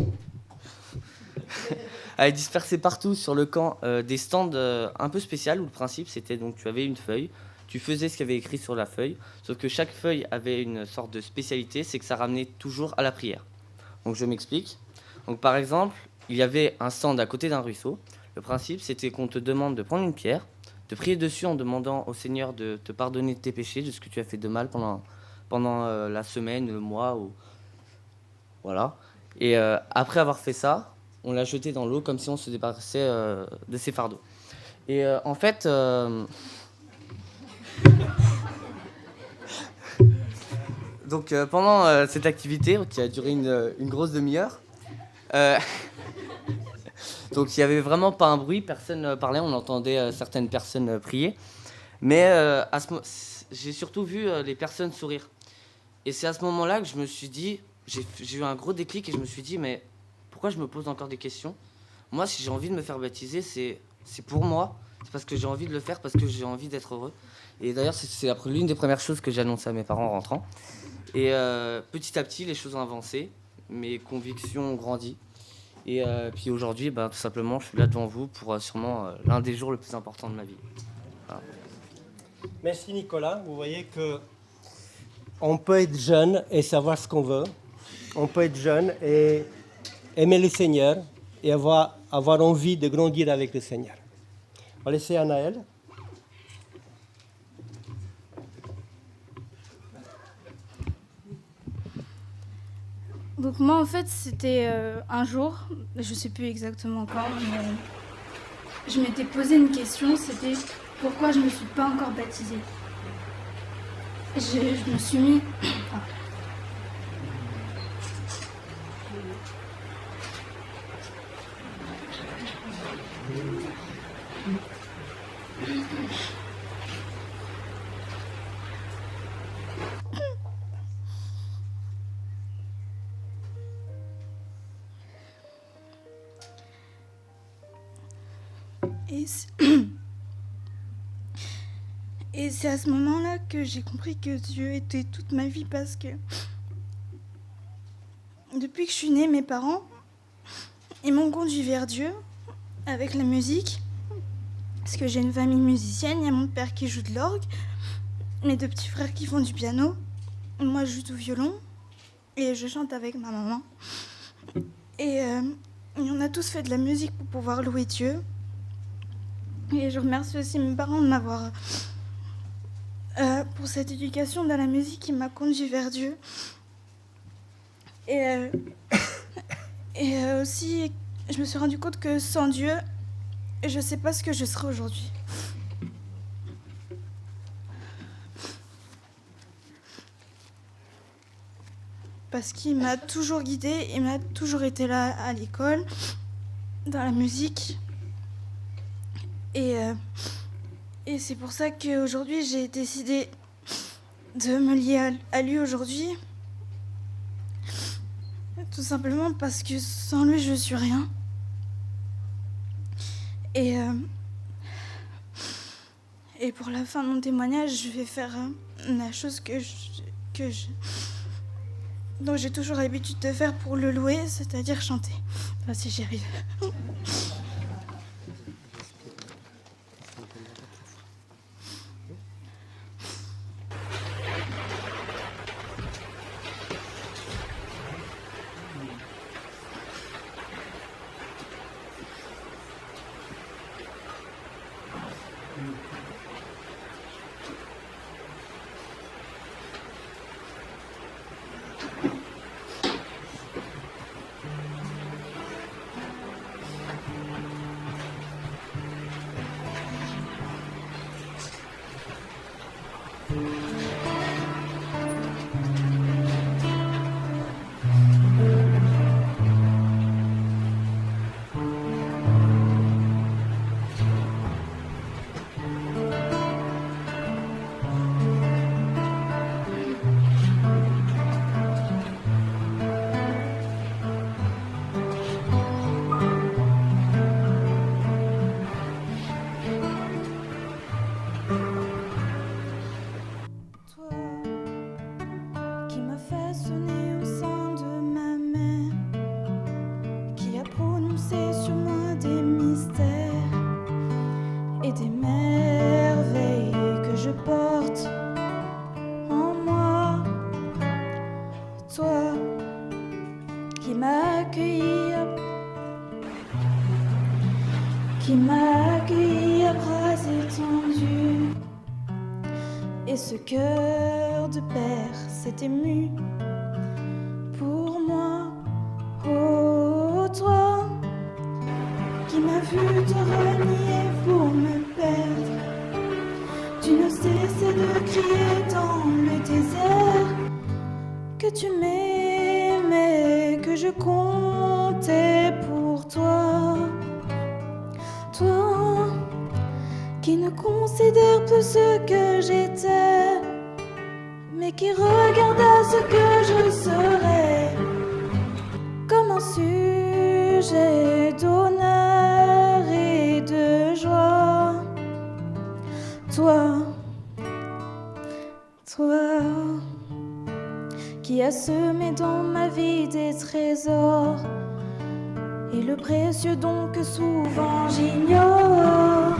sur le camp des stands un peu spéciaux où le principe c'était donc tu avais une feuille, tu faisais ce qu'il y avait écrit sur la feuille, sauf que chaque feuille avait une sorte de spécialité, c'est que ça ramenait toujours à la prière. Donc je m'explique. Donc par exemple, il y avait un stand à côté d'un ruisseau. Le principe c'était qu'on te demande de prendre une pierre, de prier dessus en demandant au Seigneur de te pardonner de tes péchés, de ce que tu as fait de mal pendant la semaine, le mois, ou voilà. Et après avoir fait ça, on l'a jeté dans l'eau comme si on se débarrassait de ses fardeaux. Et en fait, donc pendant cette activité qui a duré une grosse demi-heure, donc il n'y avait vraiment pas un bruit, personne parlait, on entendait certaines personnes prier, mais j'ai surtout vu les personnes sourire. Et c'est à ce moment-là que je me suis dit, j'ai eu un gros déclic et je me suis dit, mais pourquoi je me pose encore des questions? Moi, si j'ai envie de me faire baptiser, c'est pour moi. C'est parce que j'ai envie de le faire, parce que j'ai envie d'être heureux. Et d'ailleurs, c'est l'une des premières choses que j'ai annoncées à mes parents en rentrant. Et petit à petit, les choses ont avancé. Mes convictions ont grandi. Et puis aujourd'hui, tout simplement, je suis là devant vous pour sûrement l'un des jours les plus importants de ma vie. Voilà. Merci Nicolas. Vous voyez que on peut être jeune et savoir ce qu'on veut. On peut être jeune et aimer le Seigneur et avoir envie de grandir avec le Seigneur. On va laisser à Naël. Donc moi en fait c'était un jour, je sais plus exactement quand, mais je m'étais posé une question, c'était pourquoi je ne me suis pas encore baptisée. Je me suis mis... Et c'est à ce moment-là que j'ai compris que Dieu était toute ma vie parce que depuis que je suis née, mes parents, ils m'ont conduit vers Dieu avec la musique. Parce que j'ai une famille musicienne, il y a mon père qui joue de l'orgue, mes 2 petits frères qui font du piano, moi je joue du violon et je chante avec ma maman. Et on a tous fait de la musique pour pouvoir louer Dieu. Et je remercie aussi mes parents de m'avoir... pour cette éducation dans la musique qui m'a conduit vers Dieu. Et aussi, je me suis rendu compte que sans Dieu, je ne sais pas ce que je serai aujourd'hui. Parce qu'il m'a toujours guidée, il m'a toujours été là à l'école, dans la musique. Et c'est pour ça qu'aujourd'hui, j'ai décidé de me lier à lui aujourd'hui. Tout simplement parce que sans lui, je suis rien. Et pour la fin de mon témoignage, je vais faire la chose dont j'ai toujours l'habitude de faire pour le louer, c'est-à-dire chanter. Enfin, si j'y arrive. Qui m'a accueilli à bras étendus. Et ce cœur de père s'est ému pour moi. Oh, toi qui m'as vu te renier pour me perdre, tu ne cessais de crier dans le désert que tu m'aimais, que je comptais pour toi. Toi qui ne considère plus ce que j'étais, mais qui regarda ce que je serais, comme un sujet d'honneur et de joie. Toi qui as semé dans ma vie des trésors, et le précieux don que souvent j'ignore,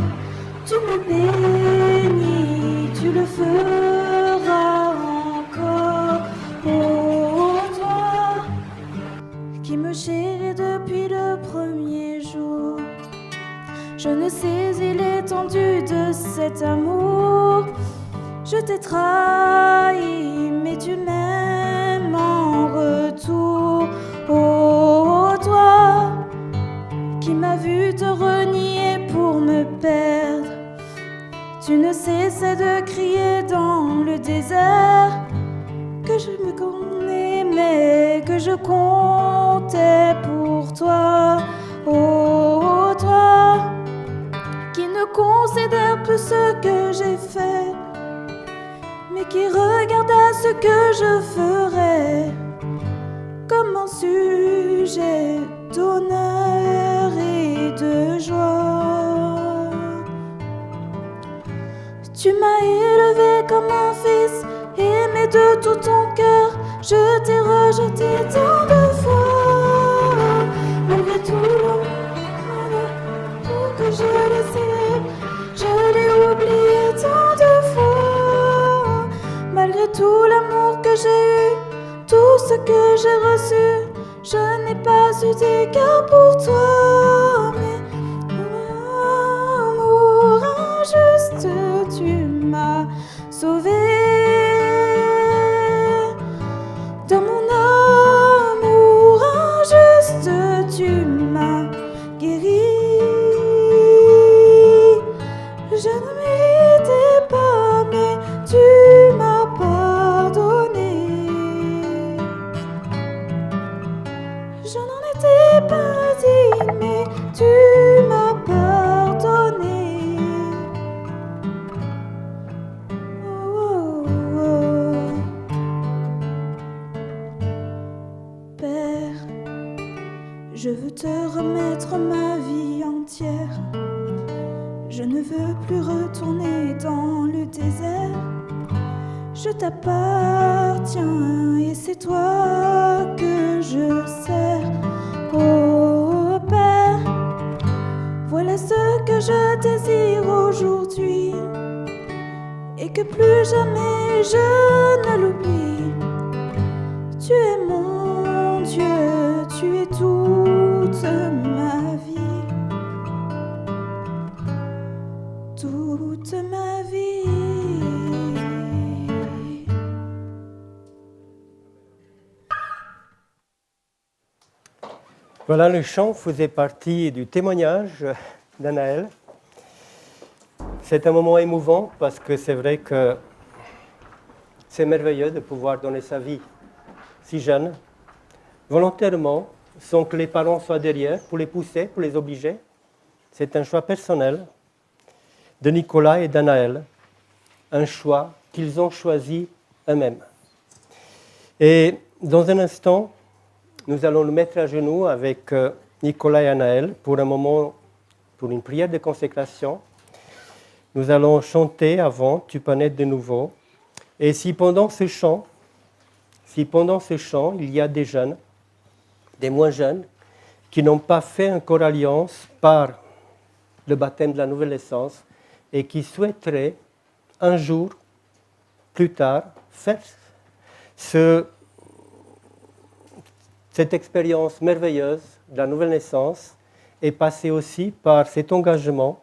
tu me bénis, tu le feras encore. Oh, toi qui me chéris depuis le premier jour, je ne saisis l'étendue de cet amour. Je t'ai trahi, mais tu m'aimes en retour. Oh, toi qui m'as vu te renier pour me perdre, tu ne cessais de crier dans le désert que je me aimais, que je comptais pour toi. Oh, toi qui ne considère plus ce que j'ai fait, mais qui regarda ce que je ferais, comme un sujet d'honneur et de joie. Tu m'as élevé comme un fils, aimé de tout ton cœur. Je t'ai rejeté tant de fois, malgré tout l'amour que je laissais, je l'ai oublié tant de fois. Malgré tout l'amour que j'ai eu, tout ce que j'ai reçu, je n'ai pas eu d'égard pour toi. Mais amour injuste, tu m'as sauvé. Dans mon amour injuste, tu m'as guéri. Je ne méritais pas, mais tu m'as pardonné. Je n'en étais pas digne, mais tu m'as pardonné. Oh, oh, oh. Père, je veux te remettre ma vie entière. Je ne veux plus retourner dans je t'appartiens et c'est toi que je sers, ô Père. Voilà ce que je désire aujourd'hui et que plus jamais je ne l'oublie. Tu es mon Dieu, tu es toute ma vie, toute ma vie. Voilà, le chant faisait partie du témoignage d'Anaël. C'est un moment émouvant parce que c'est vrai que c'est merveilleux de pouvoir donner sa vie si jeune, volontairement, sans que les parents soient derrière pour les pousser, pour les obliger. C'est un choix personnel de Nicolas et d'Anaël, un choix qu'ils ont choisi eux-mêmes. Et dans un instant, nous allons nous mettre à genoux avec Nicolas et Anaël pour un moment, pour une prière de consécration. Nous allons chanter avant « Tu peux naître de nouveau ». Et si pendant ce chant, il y a des jeunes, des moins jeunes, qui n'ont pas fait encore alliance par le baptême de la nouvelle naissance et qui souhaiteraient un jour, plus tard, faire cette expérience merveilleuse de la nouvelle naissance et passer aussi par cet engagement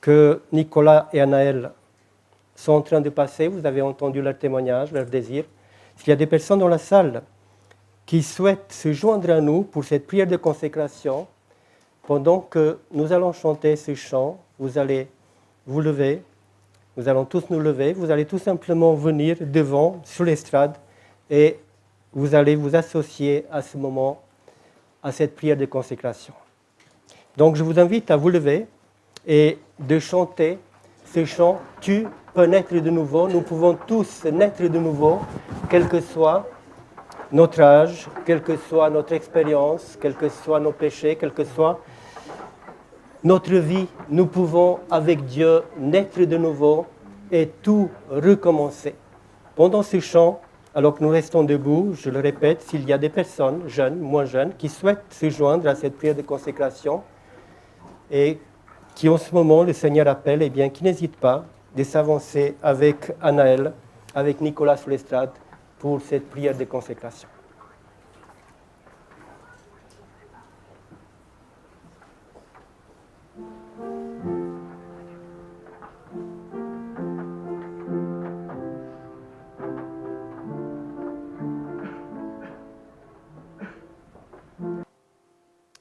que Nicolas et Anaël sont en train de passer. Vous avez entendu leur témoignage, leur désir. S'il y a des personnes dans la salle qui souhaitent se joindre à nous pour cette prière de consécration, pendant que nous allons chanter ce chant, vous allez vous lever, nous allons tous nous lever, vous allez tout simplement venir devant, sur l'estrade, et vous allez vous associer à ce moment, à cette prière de consécration. Donc je vous invite à vous lever et de chanter ce chant « Tu peux naître de nouveau ». Nous pouvons tous naître de nouveau, quel que soit notre âge, quelle que soit notre expérience, quels que soient nos péchés, quelle que soit notre vie. Nous pouvons, avec Dieu, naître de nouveau et tout recommencer. Pendant ce chant, alors que nous restons debout, je le répète, s'il y a des personnes, jeunes, moins jeunes, qui souhaitent se joindre à cette prière de consécration et qui en ce moment le Seigneur appelle, eh bien, qui n'hésitent pas de s'avancer avec Anaël, avec Nicolas sur l'estrade pour cette prière de consécration.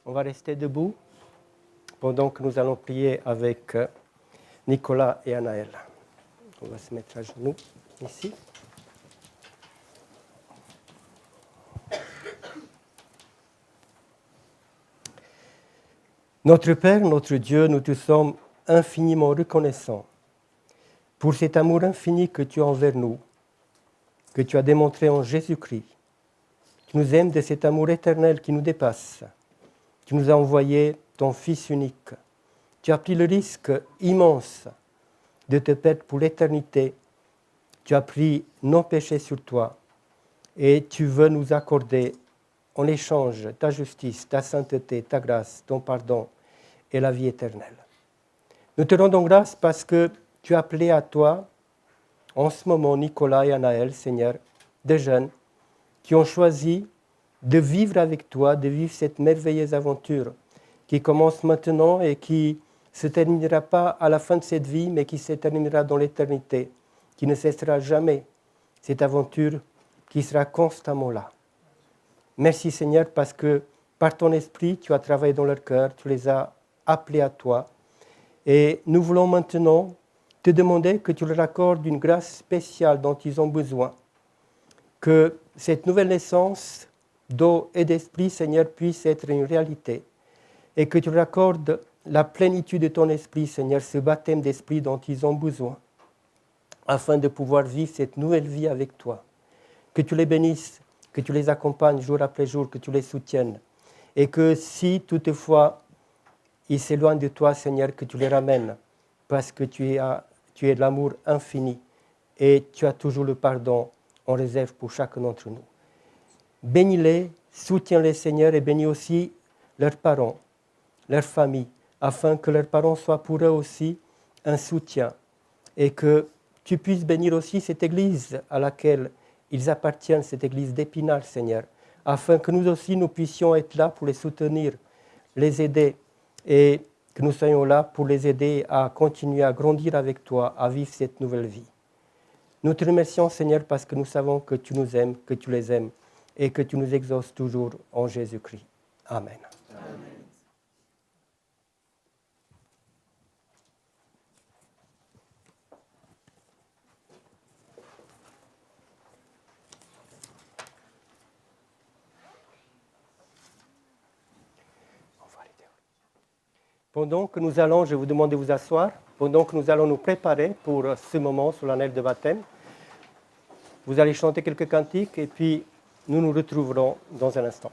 On va rester debout pendant que nous allons prier avec Nicolas et Anaël. On va se mettre à genoux ici. Notre Père, notre Dieu, nous te sommes infiniment reconnaissants pour cet amour infini que tu as envers nous, que tu as démontré en Jésus-Christ. Tu nous aimes de cet amour éternel qui nous dépasse. Tu nous as envoyé ton Fils unique. Tu as pris le risque immense de te perdre pour l'éternité. Tu as pris nos péchés sur toi et tu veux nous accorder en échange ta justice, ta sainteté, ta grâce, ton pardon et la vie éternelle. Nous te rendons grâce parce que tu as appelé à toi, en ce moment, Nicolas et Anaël, Seigneur, des jeunes qui ont choisi de vivre avec toi, de vivre cette merveilleuse aventure qui commence maintenant et qui ne se terminera pas à la fin de cette vie, mais qui se terminera dans l'éternité, qui ne cessera jamais, cette aventure qui sera constamment là. Merci Seigneur parce que par ton esprit, tu as travaillé dans leur cœur, tu les as appelés à toi. Et nous voulons maintenant te demander que tu leur accordes une grâce spéciale dont ils ont besoin. Que cette nouvelle naissance d'eau et d'esprit, Seigneur, puisse être une réalité. Et que tu leur accordes la plénitude de ton esprit, Seigneur, ce baptême d'esprit dont ils ont besoin, afin de pouvoir vivre cette nouvelle vie avec toi. Que tu les bénisses, que tu les accompagnes jour après jour, que tu les soutiennes. Et que si toutefois ils s'éloignent de toi, Seigneur, que tu les ramènes, parce que tu es de l'amour infini et tu as toujours le pardon en réserve pour chacun d'entre nous. Bénis-les, soutiens-les, Seigneur, et bénis aussi leurs parents, leurs familles, afin que leurs parents soient pour eux aussi un soutien et que tu puisses bénir aussi cette église à laquelle ils appartiennent, cette église d'Épinal, Seigneur, afin que nous aussi nous puissions être là pour les soutenir, les aider et que nous soyons là pour les aider à continuer à grandir avec toi, à vivre cette nouvelle vie. Nous te remercions, Seigneur, parce que nous savons que tu nous aimes, que tu les aimes et que tu nous exauces toujours en Jésus-Christ. Amen. Pendant que nous allons, je vous demande de vous asseoir, pendant que nous allons nous préparer pour ce moment solennel de baptême, vous allez chanter quelques cantiques et puis nous nous retrouverons dans un instant.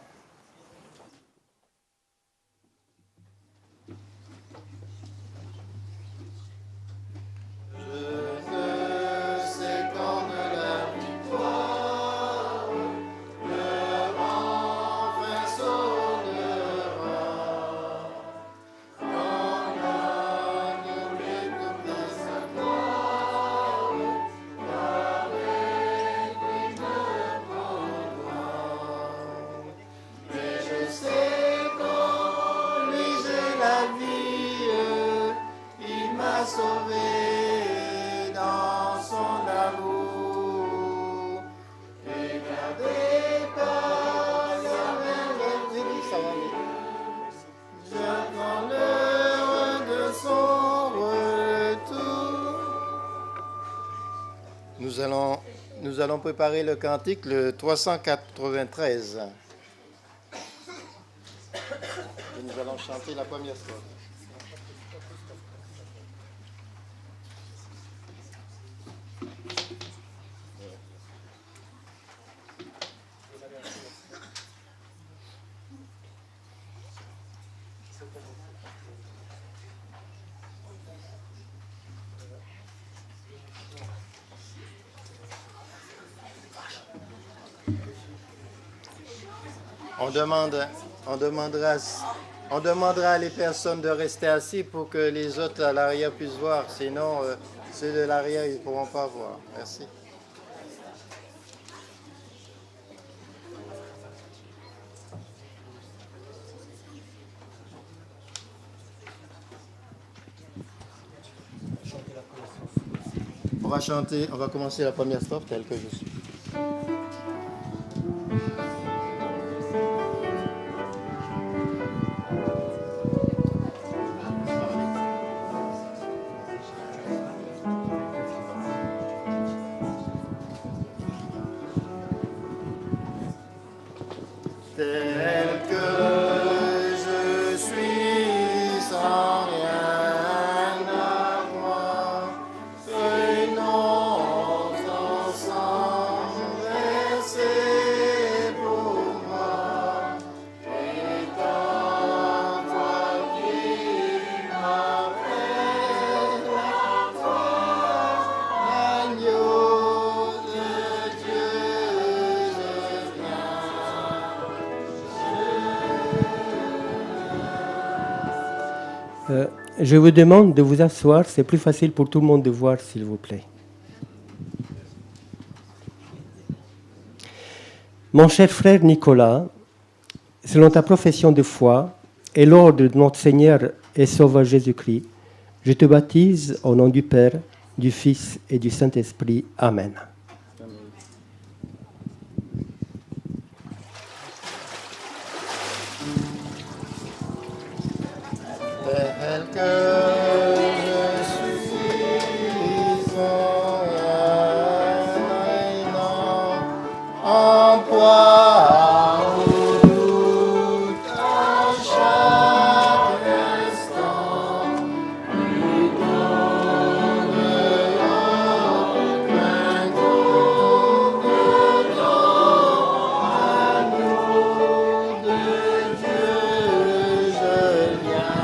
Nous allons préparer le cantique, le 393. Et nous allons chanter la première strophe. On demandera à les personnes de rester assis pour que les autres à l'arrière puissent voir. Sinon, ceux de l'arrière, ils ne pourront pas voir. Merci. On va commencer la première strophe telle que je suis. Tel que je suis sans rien avoir, réunons ensemble, versez pour moi, étant toi qui m'appelles à toi, l'agneau de Dieu, je viens. Je vous demande de vous asseoir, c'est plus facile pour tout le monde de voir, s'il vous plaît. Mon cher frère Nicolas, selon ta profession de foi et l'ordre de notre Seigneur et Sauveur Jésus-Christ, je te baptise au nom du Père, du Fils et du Saint-Esprit. Amen. Tel que je suis en poids au doute à chaque instant, lui donne plein don de ton agneau de Dieu, je viens.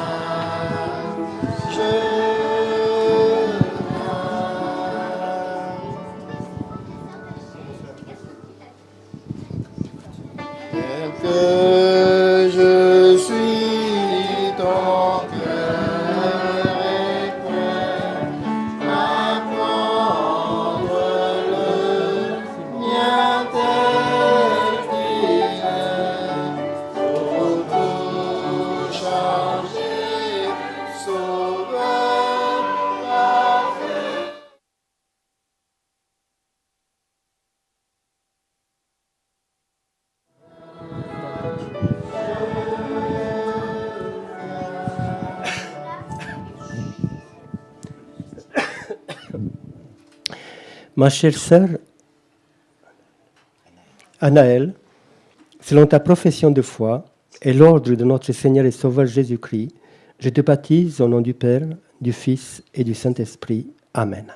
Ma chère sœur Anaëlle, selon ta profession de foi et l'ordre de notre Seigneur et Sauveur Jésus-Christ, je te baptise au nom du Père, du Fils et du Saint-Esprit. Amen.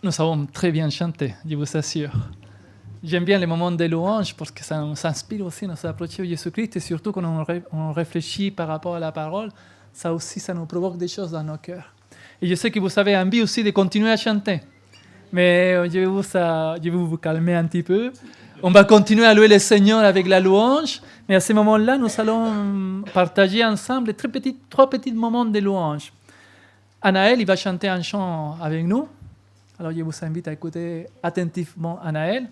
Nous avons très bien chanté, je vous assure. J'aime bien les moments de louange parce que ça nous inspire aussi à nous approcher de Jésus-Christ et surtout quand on réfléchit par rapport à la parole, ça aussi, ça nous provoque des choses dans nos cœurs. Et je sais que vous avez envie aussi de continuer à chanter, mais je vais vous calmer un petit peu. On va continuer à louer le Seigneur avec la louange, mais à ce moment-là, nous allons partager ensemble trois petits moments de louange. Anaël, il va chanter un chant avec nous. Alors je vous invite à écouter attentivement Anaël.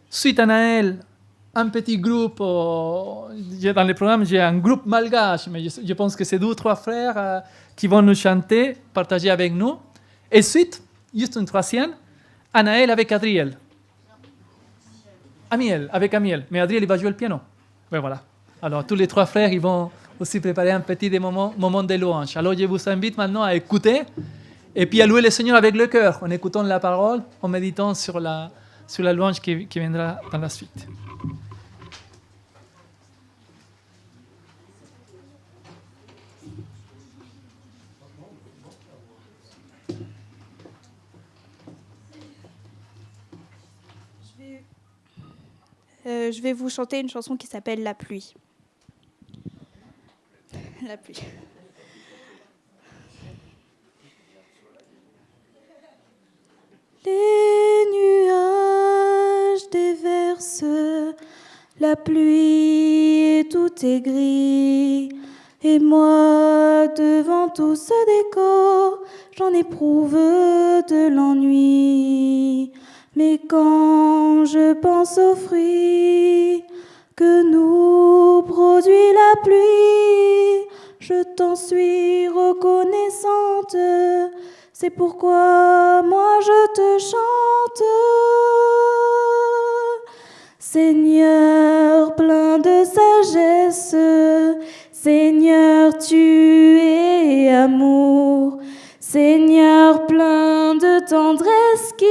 Suite Anaël, un petit groupe, dans le programme j'ai un groupe malgache, mais je pense que c'est 2 ou 3 frères qui vont nous chanter, partager avec nous. Et suite, juste une troisième, Anaël avec Adriel. Avec Amiel, mais Adriel il va jouer le piano. Ouais, voilà. Alors tous les 3 frères ils vont aussi préparer un petit moment de louange. Alors je vous invite maintenant à écouter et puis à louer le Seigneur avec le cœur, en écoutant la parole, en méditant sur la louange qui viendra dans la suite. Je vais vous chanter une chanson qui s'appelle La pluie. La pluie. Les nuages déversent la pluie et tout est gris. Et moi, devant tout ce décor, j'en éprouve de l'ennui. Mais quand je pense aux fruits que nous produit la pluie, je t'en suis reconnaissante. C'est pourquoi moi je te chante. Seigneur plein de sagesse, Seigneur tu amour. Seigneur plein de tendresse qui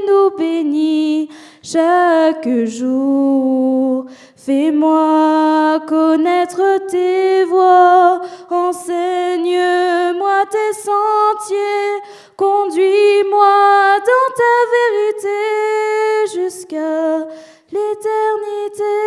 nous bénit chaque jour. Fais-moi connaître tes voies, enseigne-moi tes sentiers, conduis-moi dans ta vérité jusqu'à l'éternité.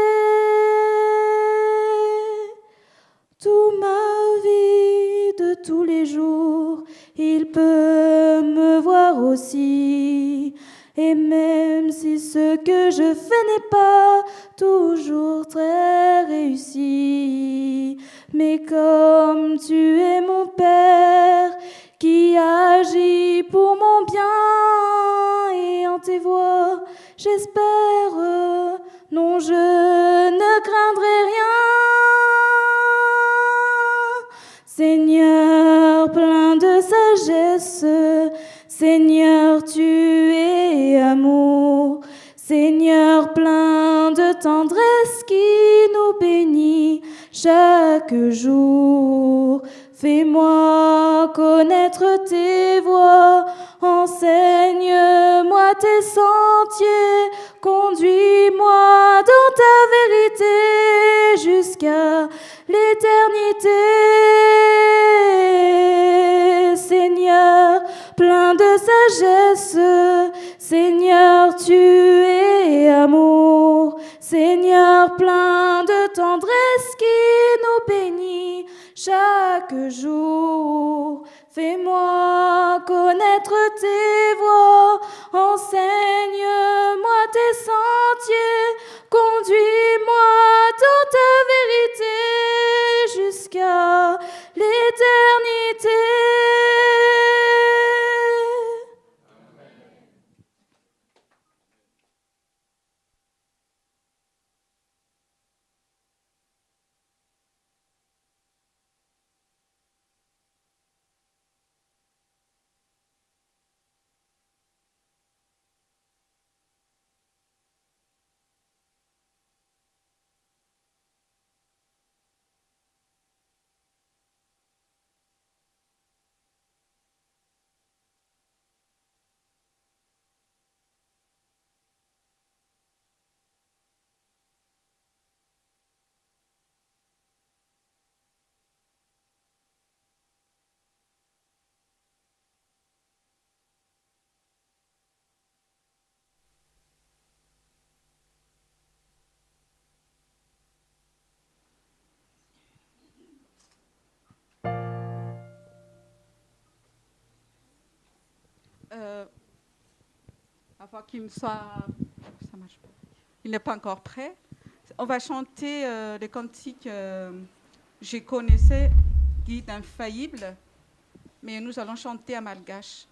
Toute ma vie de tous les jours, il peut me voir aussi. Et même si ce que je fais n'est pas toujours très réussi, mais comme tu es mon Père qui agit pour mon bien, et en tes voies j'espère, non je ne craindrai rien. Seigneur plein de sagesse, Seigneur, tu es amour. Seigneur, plein de tendresse qui nous bénit chaque jour. Fais-moi connaître tes voies, enseigne-moi tes sentiers, conduis-moi dans ta vérité jusqu'à l'éternité. Seigneur, plein de sagesse, Seigneur, tu es amour. Seigneur, plein de tendresse qui nous bénit chaque jour. Fais-moi connaître tes voies, enseigne-moi tes sentiers, conduis-moi dans ta vérité jusqu'à l'éternité. Avant qu'il ne soit... Ça marche pas. Il n'est pas encore prêt. On va chanter les cantiques Je connaissais, Guide infaillible, mais nous allons chanter à malgache.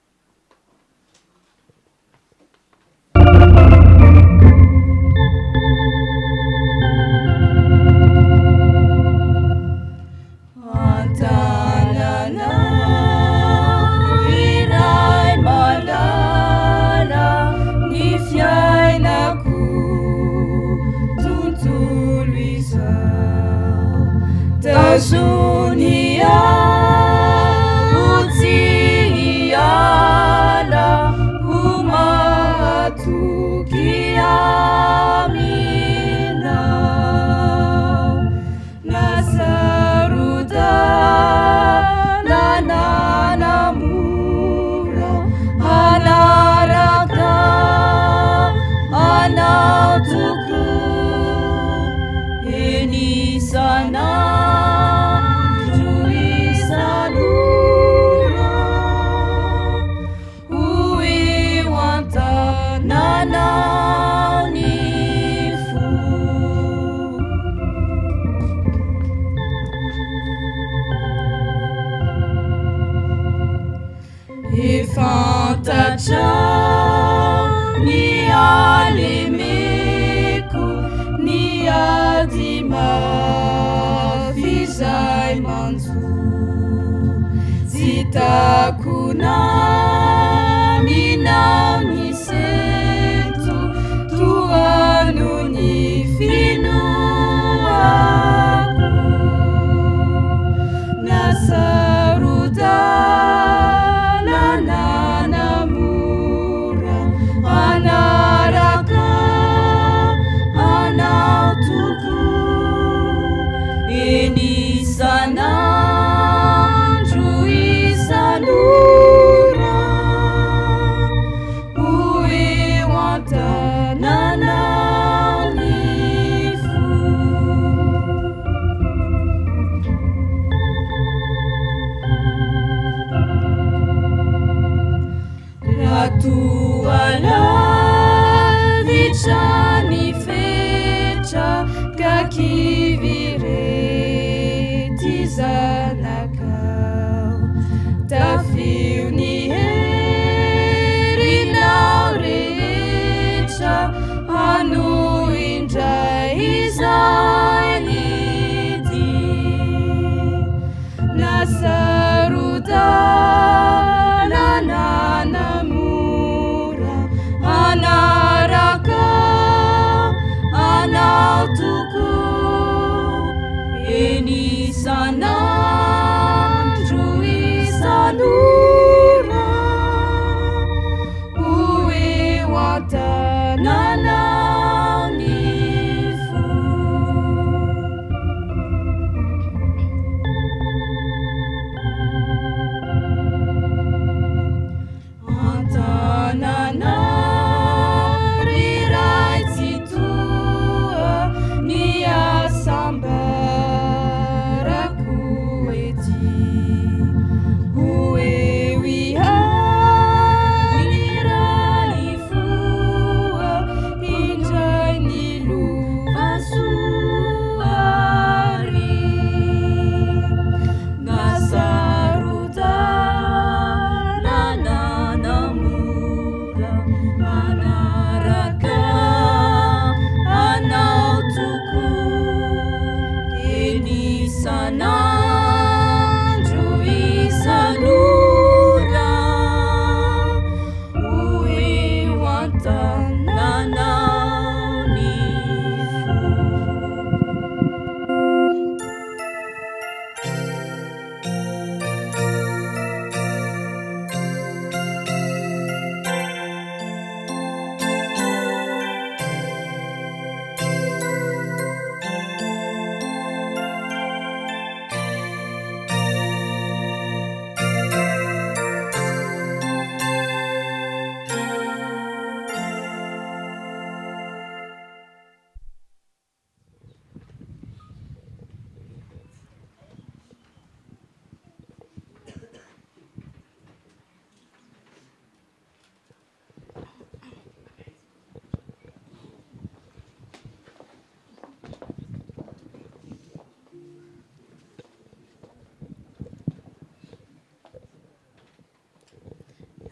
Zunia utiala umatukiamina nasaruda nananamura anaraka anautuku enisana ni alimeku ni adima fizai manzu zitakuna mina misentu tuanu ni finu aku nasaruda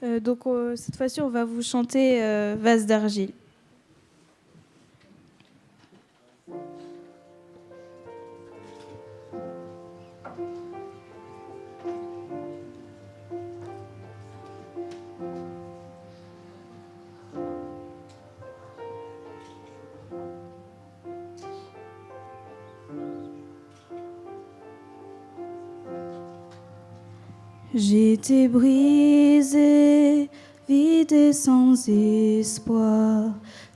Cette fois-ci, on va vous chanter Vase d'argile. J'étais brisée, vide et sans espoir.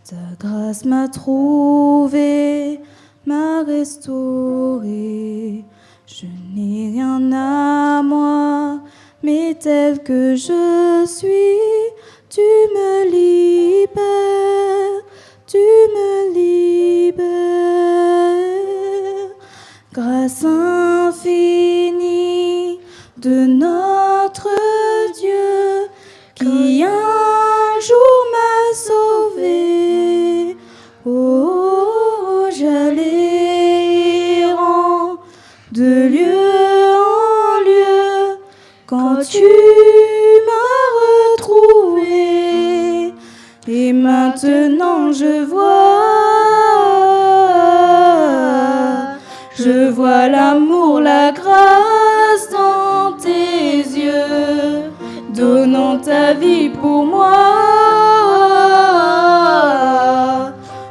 Ta grâce m'a trouvée, m'a restaurée. Je n'ai rien à moi, mais tel que je suis, tu me libères, tu me libères. Grâce infinie de notre Dieu qui un jour m'a sauvé. Oh, j'allais errant de lieu en lieu quand tu m'as retrouvé. Et maintenant je vois l'amour, la grâce dans tes yeux, donnant ta vie pour moi,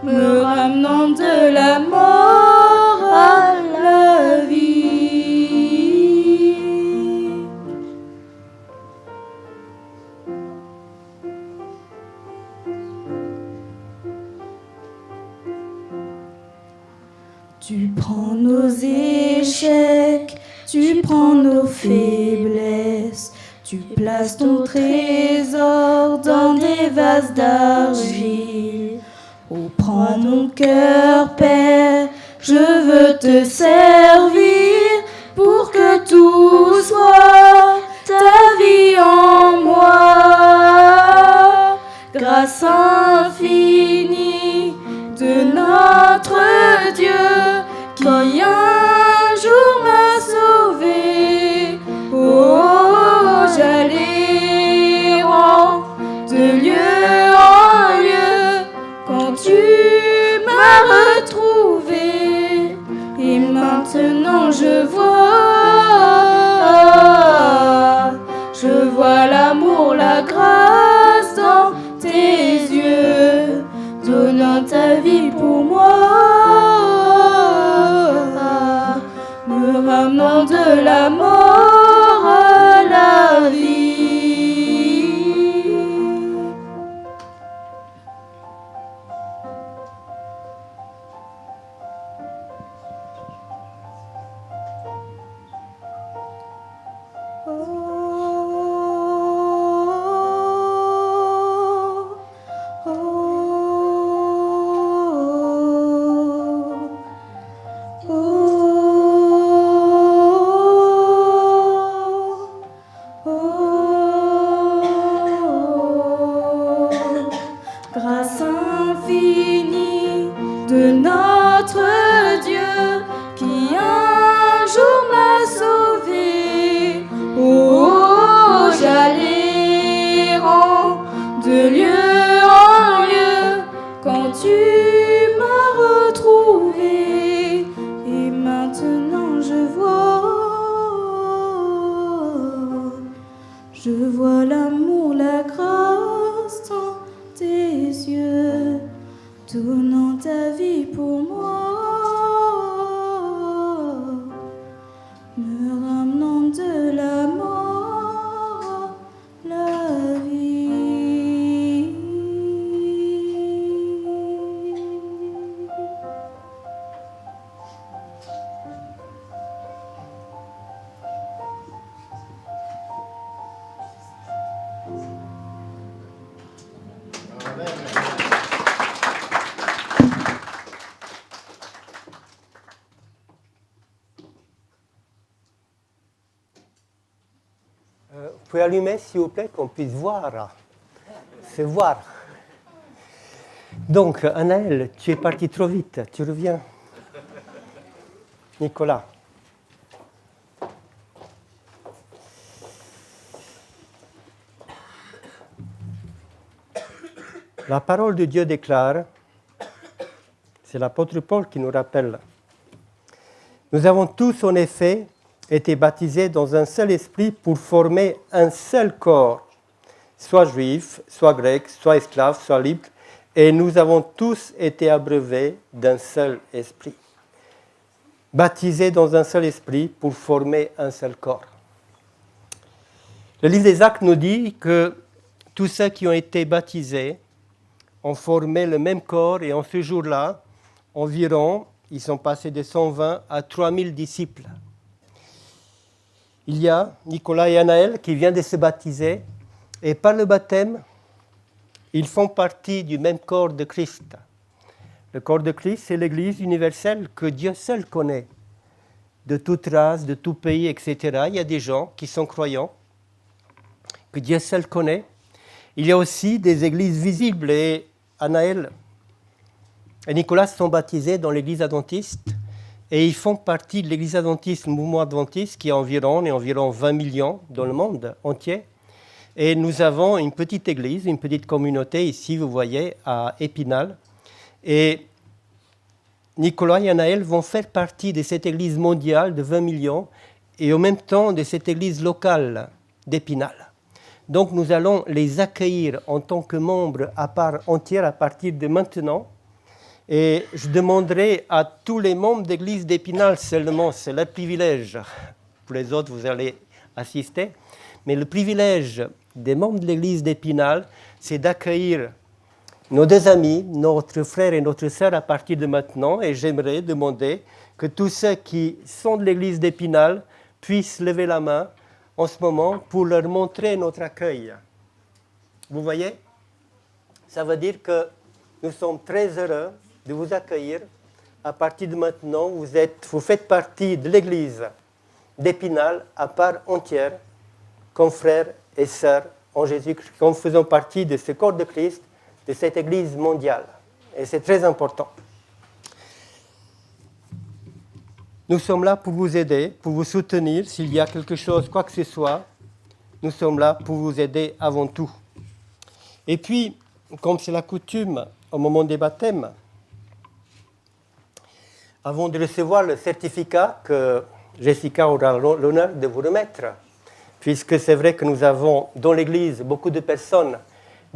me ramenant de la mort à la vie. Tu prends nos échecs, tu prends nos faiblesses, tu places ton trésor dans des vases d'argile. Oh, prends mon cœur, Père, je veux te servir pour que tout soit ta vie en moi. Grâce infinie de notre Dieu qui un jour m'a sauvé. Oh, j'allais errant de lieu en lieu quand tu m'as retrouvé. Et maintenant je vois l'amour, la grâce dans tes yeux, donnant ta vie pour moi, me ramenant de la mort à la vie. Grâce infinie de notre Dieu qui un jour m'a sauvé. Oh, j'allais errant de lieu en lieu quand tu m'as retrouvé. Et maintenant je vois l'amour, la grâce dans tes yeux, donnant ta vie pour moi, me ramenant de la mort à la vie. Amen. Vous pouvez allumer, s'il vous plaît, qu'on puisse voir. Se voir. Donc, Anaël, tu es parti trop vite. Tu reviens. Nicolas. La parole de Dieu déclare, c'est l'apôtre Paul qui nous rappelle, nous avons tous en effet été baptisés dans un seul esprit pour former un seul corps, soit juif, soit grec, soit esclave, soit libre, et nous avons tous été abreuvés d'un seul esprit. Baptisés dans un seul esprit pour former un seul corps. Le livre des Actes nous dit que tous ceux qui ont été baptisés ont formé le même corps et en ce jour-là, environ, ils sont passés de 120 à 3000 disciples. Il y a Nicolas et Anaël qui viennent de se baptiser et par le baptême, ils font partie du même corps de Christ. Le corps de Christ, c'est l'Église universelle que Dieu seul connaît. De toute race, de tout pays, etc. Il y a des gens qui sont croyants, que Dieu seul connaît. Il y a aussi des églises visibles et Anaël et Nicolas sont baptisés dans l'église adventiste et ils font partie de l'église adventiste, le mouvement adventiste qui est environ 20 millions dans le monde entier. Et nous avons une petite église, une petite communauté ici, vous voyez, à Épinal. Et Nicolas et Anaël vont faire partie de cette église mondiale de 20 millions et en même temps de cette église locale d'Épinal. Donc nous allons les accueillir en tant que membres à part entière à partir de maintenant. Et je demanderai à tous les membres d'église d'Épinal seulement, c'est leur privilège. Pour les autres, vous allez assister. Mais le privilège des membres de l'église d'Épinal, c'est d'accueillir nos deux amis, notre frère et notre sœur à partir de maintenant. Et j'aimerais demander que tous ceux qui sont de l'église d'Épinal puissent lever la main en ce moment pour leur montrer notre accueil. Vous voyez? Ça veut dire que nous sommes très heureux de vous accueillir. À partir de maintenant, vous faites partie de l'église d'Épinal à part entière, comme frères et sœurs en Jésus-Christ, comme faisant partie de ce corps de Christ, de cette église mondiale. Et c'est très important. Nous sommes là pour vous aider, pour vous soutenir. S'il y a quelque chose, quoi que ce soit, nous sommes là pour vous aider avant tout. Et puis, comme c'est la coutume au moment des baptêmes, avant de recevoir le certificat que Jessica aura l'honneur de vous remettre, puisque c'est vrai que nous avons dans l'Église beaucoup de personnes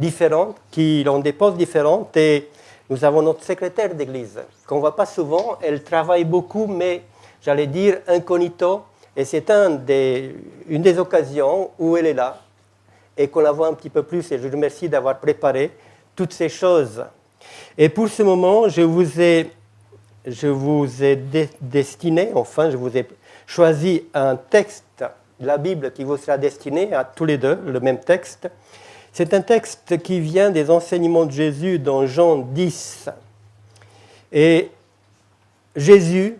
différentes qui ont des postes différents et nous avons notre secrétaire d'Église qu'on ne voit pas souvent. Elle travaille beaucoup, mais j'allais dire incognito, et c'est une des occasions où elle est là et qu'on la voit un petit peu plus, et je vous remercie d'avoir préparé toutes ces choses. Et pour ce moment, je vous ai destiné, enfin, je vous ai choisi un texte de la Bible qui vous sera destiné à tous les deux, le même texte. C'est un texte qui vient des enseignements de Jésus dans Jean 10. Et Jésus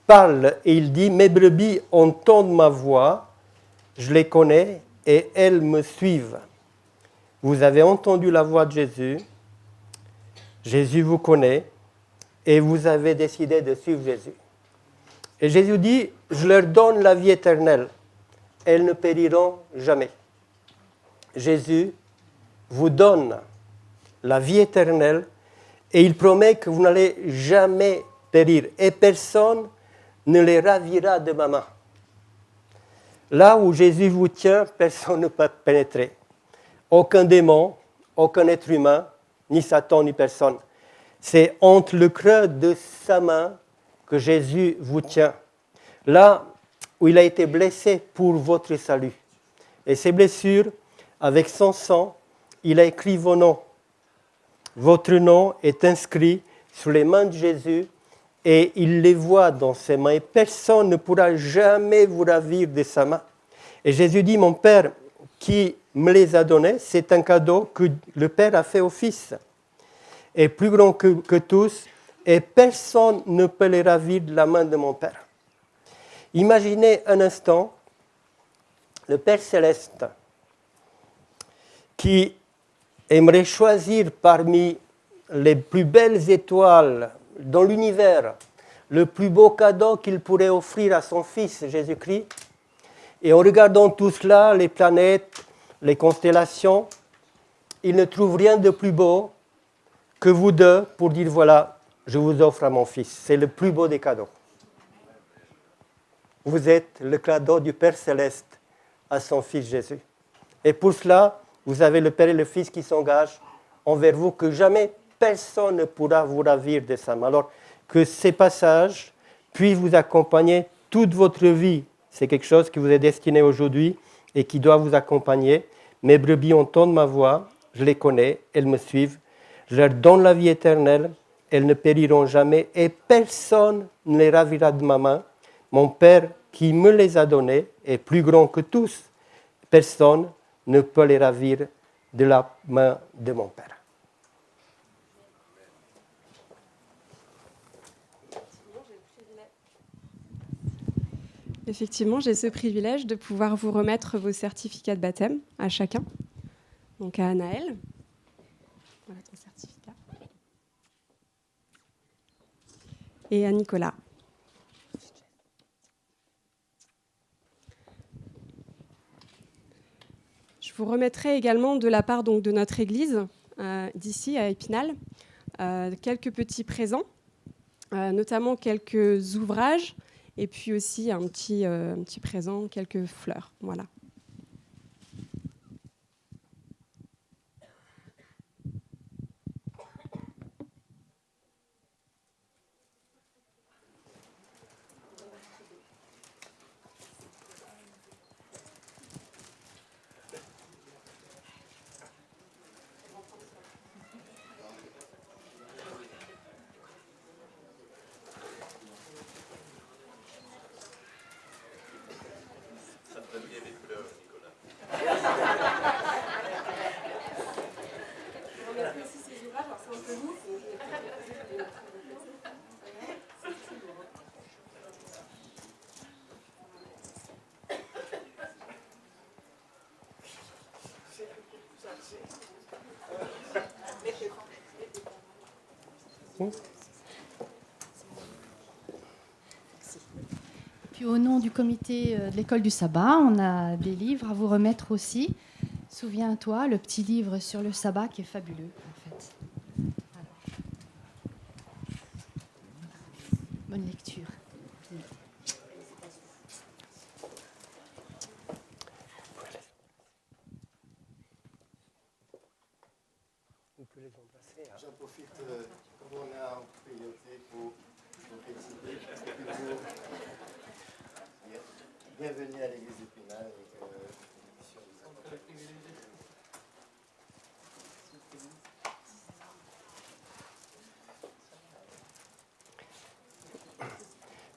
parle et il dit « Mes brebis entendent ma voix, je les connais et elles me suivent. » Vous avez entendu la voix de Jésus, Jésus vous connaît et vous avez décidé de suivre Jésus. Et Jésus dit « Je leur donne la vie éternelle, elles ne périront jamais. » Jésus vous donne la vie éternelle et il promet que vous n'allez jamais périr et personne ne les ravira de ma main. Là où Jésus vous tient, personne ne peut pénétrer. Aucun démon, aucun être humain, ni Satan, ni personne. C'est entre le creux de sa main que Jésus vous tient. Là où il a été blessé pour votre salut. Et ces blessures, avec son sang, il a écrit vos noms. Votre nom est inscrit sur les mains de Jésus et il les voit dans ses mains. Et personne ne pourra jamais vous ravir de sa main. Et Jésus dit, mon Père qui me les a donnés, c'est un cadeau que le Père a fait au Fils. Et plus grand que tous, et personne ne peut les ravir de la main de mon Père. Imaginez un instant le Père Céleste qui aimerait choisir parmi les plus belles étoiles dans l'univers, le plus beau cadeau qu'il pourrait offrir à son Fils Jésus-Christ. Et en regardant tout cela, les planètes, les constellations, il ne trouve rien de plus beau que vous deux pour dire voilà, je vous offre à mon fils. C'est le plus beau des cadeaux. Vous êtes le cadeau du Père Céleste à son Fils Jésus. Et pour cela, vous avez le Père et le Fils qui s'engagent envers vous, que jamais personne ne pourra vous ravir de ça. Alors, que ces passages puissent vous accompagner toute votre vie. C'est quelque chose qui vous est destiné aujourd'hui et qui doit vous accompagner. Mes brebis entendent ma voix, je les connais, elles me suivent. Je leur donne la vie éternelle, elles ne périront jamais et personne ne les ravira de ma main. Mon Père qui me les a donnés est plus grand que tous. Personne ne peut les ravir de la main de mon Père. Effectivement, j'ai ce privilège de pouvoir vous remettre vos certificats de baptême à chacun. Donc à Anaël. Voilà ton certificat. Et à Nicolas. Je vous remettrai également de la part donc, de notre église, d'ici à Épinal, quelques petits présents, notamment quelques ouvrages, et puis aussi un petit présent, quelques fleurs. Voilà. Puis au nom du comité de l'école du sabbat, on a des livres à vous remettre aussi. Souviens-toi, le petit livre sur le sabbat qui est fabuleux en fait. Voilà. Bonne lecture. J'en profite, comme on est en priorité pour féliciter. Bienvenue à l'église d'Épinal.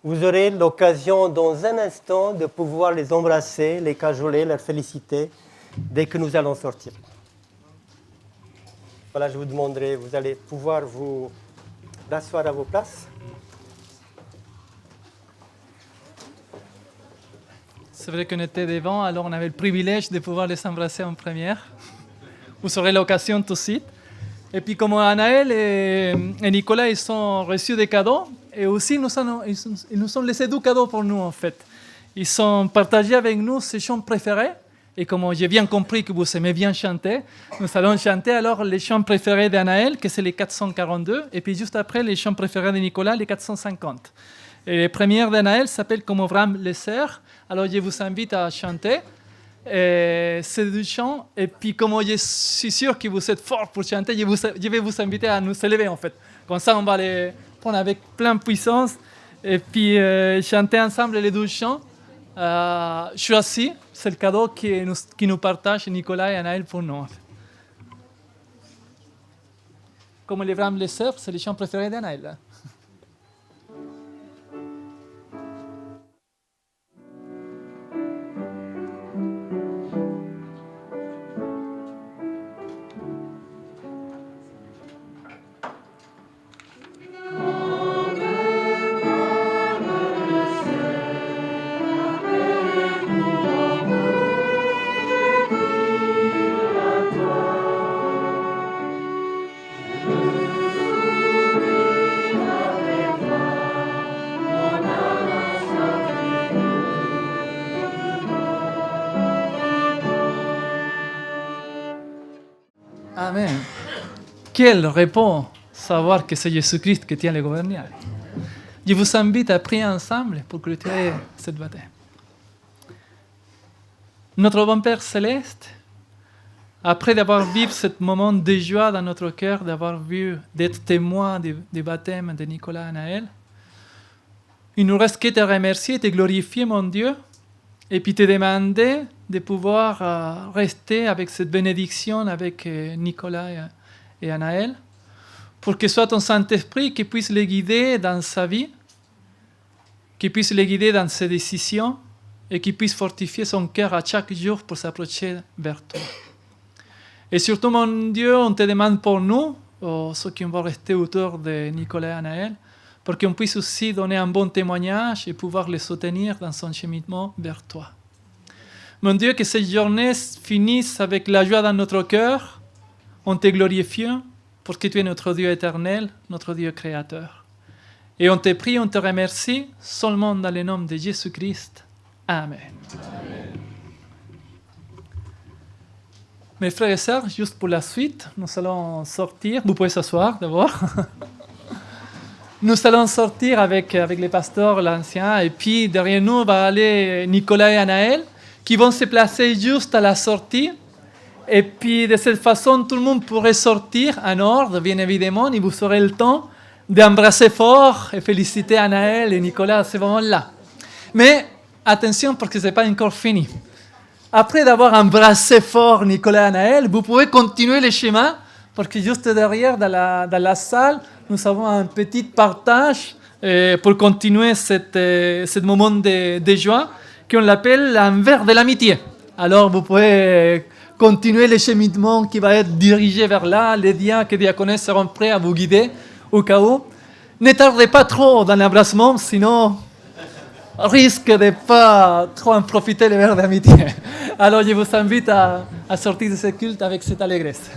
Vous aurez l'occasion dans un instant de pouvoir les embrasser, les cajoler, les féliciter dès que nous allons sortir. Voilà, je vous demanderai, vous allez pouvoir vous rasseoir à vos places. C'est vrai qu'on était devant, alors on avait le privilège de pouvoir les embrasser en première. Vous aurez l'occasion tout de suite. Et puis comme Anaël et Nicolas, ils ont reçu des cadeaux, et aussi ils nous ont laissé 2 cadeaux pour nous en fait. Ils ont partagé avec nous ses chants préférés, et comme j'ai bien compris que vous aimez bien chanter, nous allons chanter alors les chants préférés d'Anaël, que c'est les 442, et puis juste après les chants préférés de Nicolas, les 450. Et les premières d'Anaël s'appellent Comme Abraham le sert. Alors je vous invite à chanter ces 2 chants. Et puis comme je suis sûr que vous êtes forts pour chanter, je vais vous inviter à nous élever en fait. Comme ça, on va les prendre avec plein de puissance et puis chanter ensemble les 2 chants. Je suis assis, c'est le cadeau qui nous partage Nicolas et Anaël pour nous. Comme Abraham le sert, c'est les chants préférés d'Anaël. Amen. Quel repos savoir que c'est Jésus-Christ qui tient le gouvernail. Je vous invite à prier ensemble pour clôturer cette baptême. Notre bon Père céleste, après d'avoir vécu ce moment de joie dans notre cœur, d'être témoin du baptême de Nicolas et Anaël, il nous reste que te remercier, te glorifier, mon Dieu, et puis te demander de pouvoir rester avec cette bénédiction avec Nicolas et Anaël, pour que soit ton Saint-Esprit qui puisse les guider dans sa vie, qui puisse les guider dans ses décisions, et qui puisse fortifier son cœur à chaque jour pour s'approcher vers toi. Et surtout, mon Dieu, on te demande pour nous, ceux qui vont rester autour de Nicolas et Anaël, pour qu'on puisse aussi donner un bon témoignage et pouvoir les soutenir dans son cheminement vers toi. Mon Dieu, que cette journée finisse avec la joie dans notre cœur, en te glorifiant, parce que tu es notre Dieu éternel, notre Dieu créateur. Et on te prie, on te remercie, seulement dans le nom de Jésus-Christ. Amen. Amen. Mes frères et sœurs, juste pour la suite, nous allons sortir. Vous pouvez s'asseoir d'abord. Nous allons sortir avec les pasteurs, l'ancien, et puis derrière nous va aller Nicolas et Anaël, qui vont se placer juste à la sortie. Et puis de cette façon, tout le monde pourrait sortir en ordre, bien évidemment, et vous aurez le temps d'embrasser fort et féliciter Anaël et Nicolas à ce moment-là. Mais attention, parce que ce n'est pas encore fini. Après d'avoir embrassé fort Nicolas et Anaël, vous pouvez continuer le chemin, parce que juste derrière, dans la salle, nous avons un petit partage pour continuer ce moment de joie, qu'on l'appelle un verre de l'amitié. Alors vous pouvez continuer le cheminement qui va être dirigé vers là. Les diacres et diaconesses seront prêts à vous guider au cas où. Ne tardez pas trop dans l'embrassement, sinon risque de ne pas trop en profiter le verre d'amitié. Alors je vous invite à sortir de ce culte avec cette allégresse.